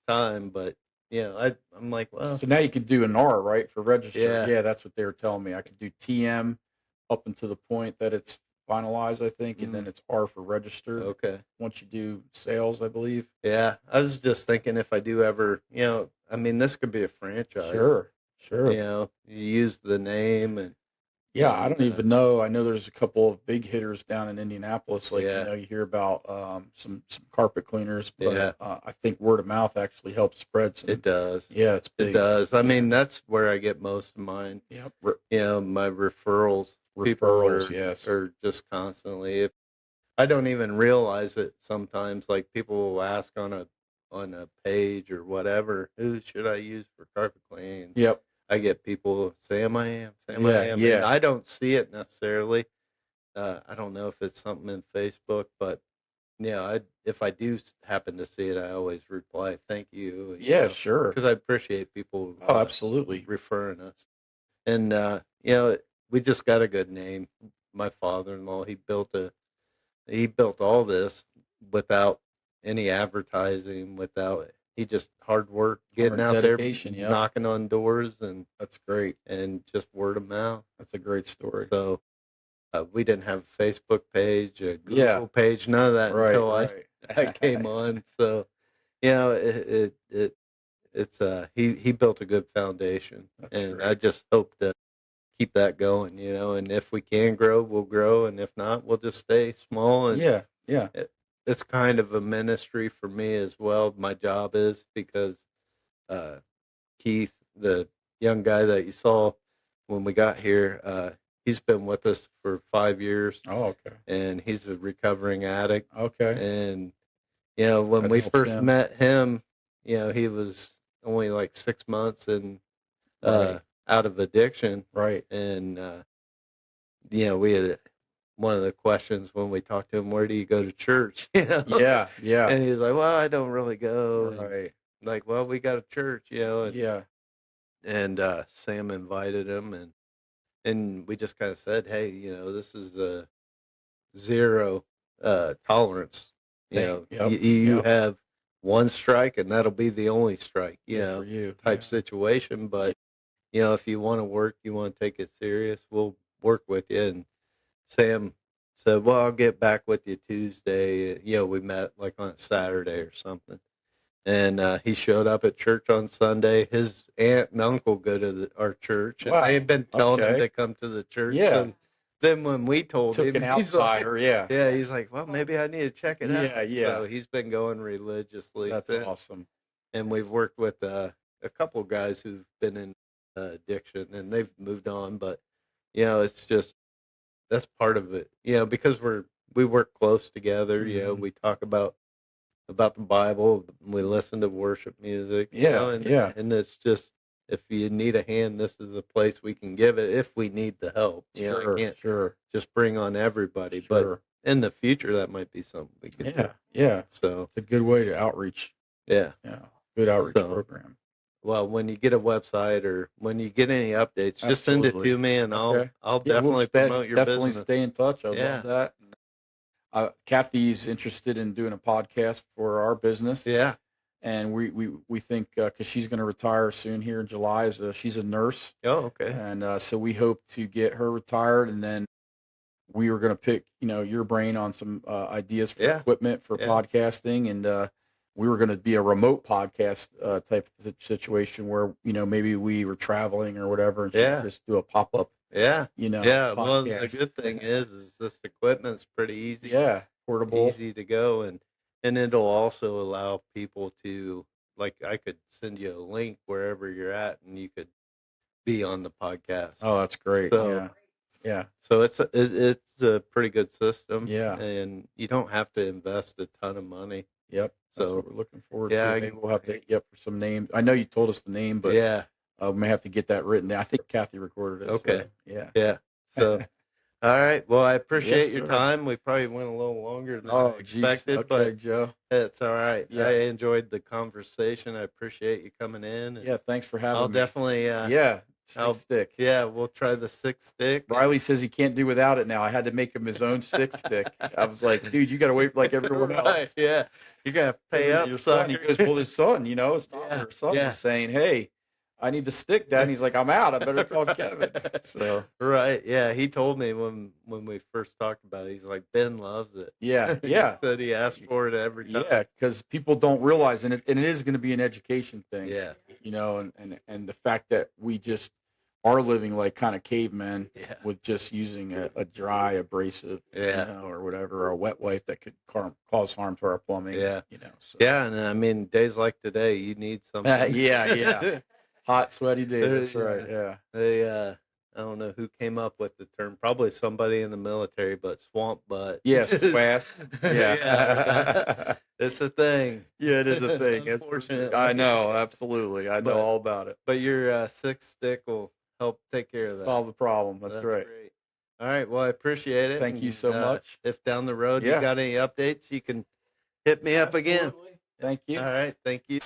time, but I'm like, well, So now you could do an R, right, for register. Yeah. Yeah, that's what they were telling me. I could do TM up until the point that it's finalized, I think, and then it's R for registered. okay. Once you do sales, I believe. Yeah, I was just thinking if I do ever, I mean, this could be a franchise. Sure. You use the name and Yeah, I don't even know. I know there's a couple of big hitters down in Indianapolis. Like, Yeah. you hear about some carpet cleaners, but Yeah. I think word of mouth actually helps spread some. it does. Yeah, it's It big. does. I mean, that's where I get most of mine. Yep. My referrals. People Referrals, are, yes. are just constantly. I don't even realize it sometimes. Like people will ask on a page or whatever, who should I use for carpet cleaning? Yep. I get people Sam I Am. I Yeah, am. yeah. And I don't see it necessarily. I don't know if it's something in Facebook, but if I do happen to see it, I always reply, "Thank you." Yeah, sure. because I appreciate people. Oh, absolutely. referring us, and we just got a good name. My father-in-law, he built all this without any advertising, he just hard work, getting Hard out there, dedication, yeah. knocking on doors, and That's great. just word of mouth. That's a great story. So we didn't have a Facebook page, a Google Yeah. page, none of that Right. until right. I came on. So he built a good foundation, That's and great. I just hope to keep that going. And if we can grow, we'll grow, and if not, we'll just stay small. And Yeah. Yeah. it's kind of a ministry for me as well. My job is because Keith, the young guy that you saw when we got here, he's been with us for 5 years, Oh, okay. and he's a recovering addict. Okay. And when That we helps first him. met him, he was only like 6 months and Right. out of addiction, Right. and we had one of the questions when we talked to him, where do you go to church? Yeah, yeah. And he was like, well, I don't really go. Right. Like, well, we got a church, and, Yeah. and Sam invited him, and we just kind of said, hey, this is a zero tolerance. Yep. You Yep. have one strike, and that'll be the only strike, Good for you. type situation. But if you want to work, you want to take it serious, we'll work with you. And Sam said, well, I'll get back with you Tuesday. We met like on a Saturday or something. And he showed up at church on Sunday. His aunt and uncle go to our church. And Wow. they had been telling him Okay. to come to the church. Yeah. So then when we told Took him, an he's like, outsider. Yeah. yeah, he's like, well, maybe I need to check it out. Yeah, yeah. So he's been going religiously That's since. awesome. And we've worked with a couple guys who've been in addiction, and they've moved on. But, it's just, that's part of it, because we work close together. Mhm. We talk about the Bible. We listen to worship music. Yeah, yeah. And it's just, if you need a hand, this is a place we can give it if we need the help. Sure, I can't sure. just bring on everybody. Sure. But in the future, that might be something we could do. Yeah. So, It's a good way to outreach. yeah. Yeah. Good outreach program. Well, when you get a website or when you get any updates, just send it Absolutely. to me, and Okay. I'll Yeah, definitely promote your definitely business. stay in touch. I Yeah. love that. Kathy's interested in doing a podcast for our business. Yeah. And we think because she's going to retire soon here in July. She's a nurse. Oh, okay. And so we hope to get her retired, and then we were going to pick your brain on some ideas for equipment for podcasting, and we were going to be a remote podcast type of situation where maybe we were traveling or whatever, and she could just do a pop up. Yeah. Yeah. Well, the podcast. good thing is this equipment's pretty easy. Yeah, portable, easy to go, and it'll also allow people to, like, I could send you a link wherever you're at, and you could be on the podcast. Oh, that's great. So, yeah. So it's a pretty good system. Yeah. And you don't have to invest a ton of money. Yep. That's So what we're looking forward yeah, to. Maybe we'll have to hit you up for some names. I know you told us the name, but yeah. we may have to get that written down. I think Kathy recorded it. Okay. So, yeah. Yeah. So, all right. Well, I appreciate your sir. time. We probably went a little longer than I Oh, geez. expected, Okay, but Joe. it's all right. Yeah. I enjoyed the conversation. I appreciate you coming in. And Yeah, thanks for having I'll me. definitely. Stick. Yeah, we'll try the 6 stick. Riley says he can't do without it now. I had to make him his own 6 stick. I was like, dude, you got to wait like everyone else. Right, yeah. You got to pay up, Your son. He sucker. goes, well, his son, his daughter, or son was saying, hey, I need the stick, Dad. And he's like, I'm out. I better call Kevin. So right, yeah. He told me when we first talked about it, he's like, Ben loves it. yeah. He said he asked for it every time. Yeah, because people don't realize, and it is going to be an education thing. Yeah. And the fact that we just are living like kind of cavemen with just using a dry abrasive, or whatever, or a wet wipe that could cause harm to our plumbing. Yeah. So. Yeah, and I mean, days like today, you need something. Yeah. Hot, sweaty days. That's right. Yeah. They, I don't know who came up with the term. Probably somebody in the military, but swamp butt. Yes, swass. Yeah. It's a thing. Yeah, it is a thing. Unfortunately. I know, absolutely. I know all about it. But your 6 stick will help take care of that. Solve the problem. That's right. Great. All right. Well, I appreciate it. Thank you so much. If down the road you got any updates, you can hit me up again. Thank you. All right. Thank you.